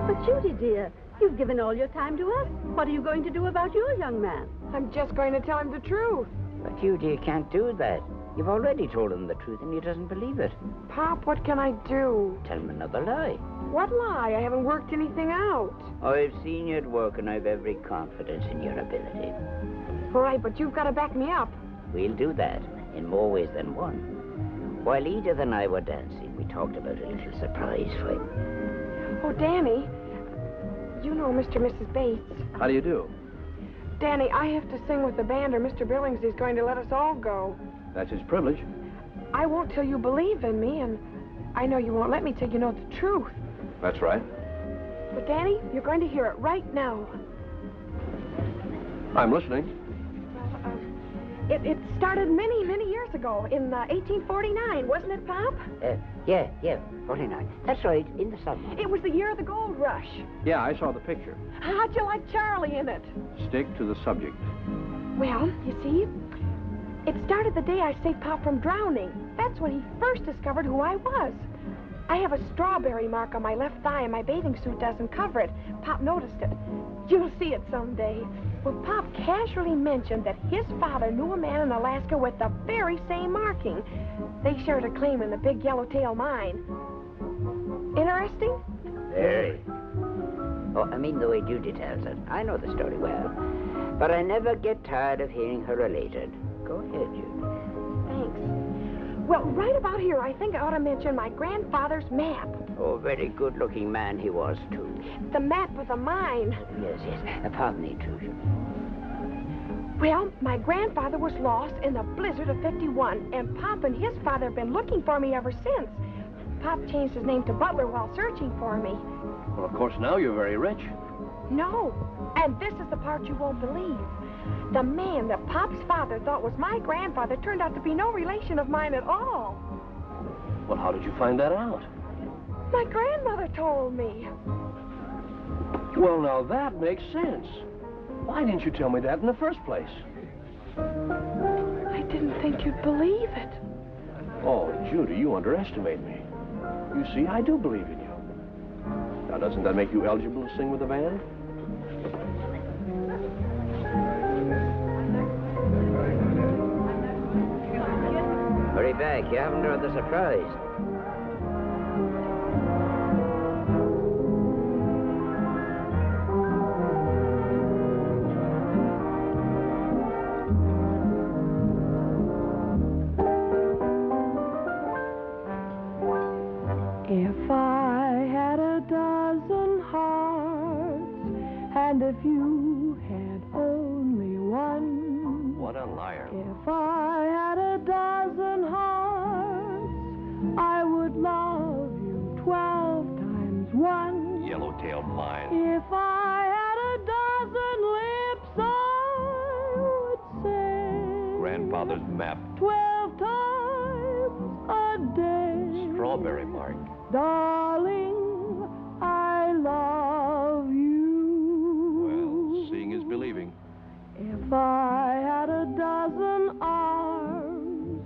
But Judy, dear, you've given all your time to us. What are you going to do about your young man? I'm just going to tell him the truth. But you can't do that. You've already told him the truth and he doesn't believe it. Pop, what can I do? Tell him another lie. What lie? I haven't worked anything out. I've seen you at work and I've every confidence in your ability. All right, but you've got to back me up. We'll do that in more ways than one. While Edith and I were dancing, we talked about a little surprise fight. Oh, Danny, you know Mr. and Mrs. Bates. How do you do? Danny, I have to sing with the band or Mr. Billings is going to let us all go. That's his privilege. I won't till you believe in me, and I know you won't let me till you know the truth. That's right. But, Danny, you're going to hear it right now. I'm listening. It started many, many years ago, in 1849, wasn't it, Pop? Yeah, 49. That's right, in the summer. It was the year of the gold rush. Yeah, I saw the picture. How'd you like Charlie in it? Stick to the subject. Well, you see, it started the day I saved Pop from drowning. That's when he first discovered who I was. I have a strawberry mark on my left thigh, and my bathing suit doesn't cover it. Pop noticed it. You'll see it someday. Well, Pop casually mentioned that his father knew a man in Alaska with the very same marking. They shared a claim in the big yellowtail mine. Interesting? Very. Oh, I mean the way Judy tells it. I know the story well. But I never get tired of hearing her related. Go ahead, Judy. Thanks. Well, right about here, I think I ought to mention my grandfather's map. Oh, very good-looking man he was, too. The map of the mine. Yes. Pardon the intrusion. Well, my grandfather was lost in the blizzard of '51, and Pop and his father have been looking for me ever since. Pop changed his name to Butler while searching for me. Well, of course, now you're very rich. No, and this is the part you won't believe. The man that Pop's father thought was my grandfather turned out to be no relation of mine at all. Well, how did you find that out? My grandmother told me. Well, now that makes sense. Why didn't you tell me that in the first place? I didn't think you'd believe it. Oh, Judy, you underestimate me. You see, I do believe in you. Now, doesn't that make you eligible to sing with the band? Hurry back, you haven't heard the surprise. If I had a dozen hearts, and if you had only one. What a liar. If I had a dozen hearts, I would love you 12 times 1. Yellowtail mine. If I had a dozen lips, I would say Grandfather's map. 12 times a day. Strawberry mark. Darling, I love you. Well, seeing is believing. If I had a dozen arms,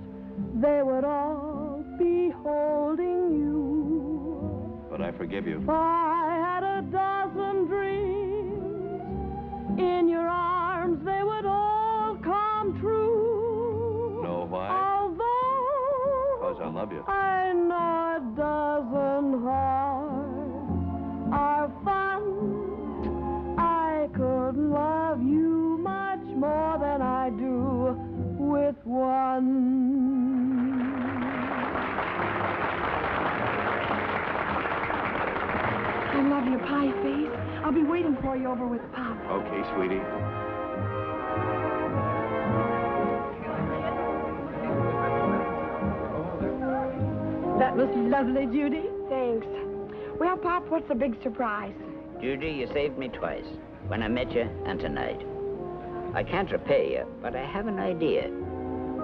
they would all be holding you. But I forgive you. If I had a dozen dreams, in your arms they would all come true. Know why? Although Because I love you. I know a dozen hearts are fun, I couldn't love you much more than I do with one. I love your pie face. I'll be waiting for you over with Pop. Okay, sweetie. That was lovely, Judy. Thanks. Well, Pop, what's the big surprise? Judy, you saved me twice. When I met you and tonight. I can't repay you, but I have an idea.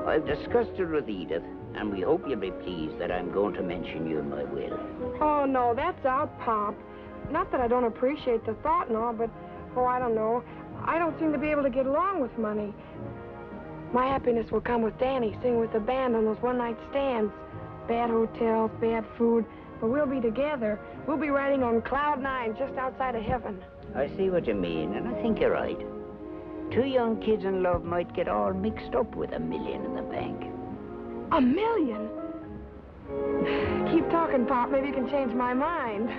I've discussed it with Edith, and we hope you'll be pleased that I'm going to mention you in my will. Oh, no, that's out, Pop. Not that I don't appreciate the thought and all, but, oh, I don't know. I don't seem to be able to get along with money. My happiness will come with Danny singing with the band on those one-night stands. Bad hotels, bad food, but we'll be together. We'll be riding on Cloud 9 just outside of heaven. I see what you mean, and I think you're right. 2 young kids in love might get all mixed up with $1 million in the bank. $1 million? Keep talking, Pop. Maybe you can change my mind.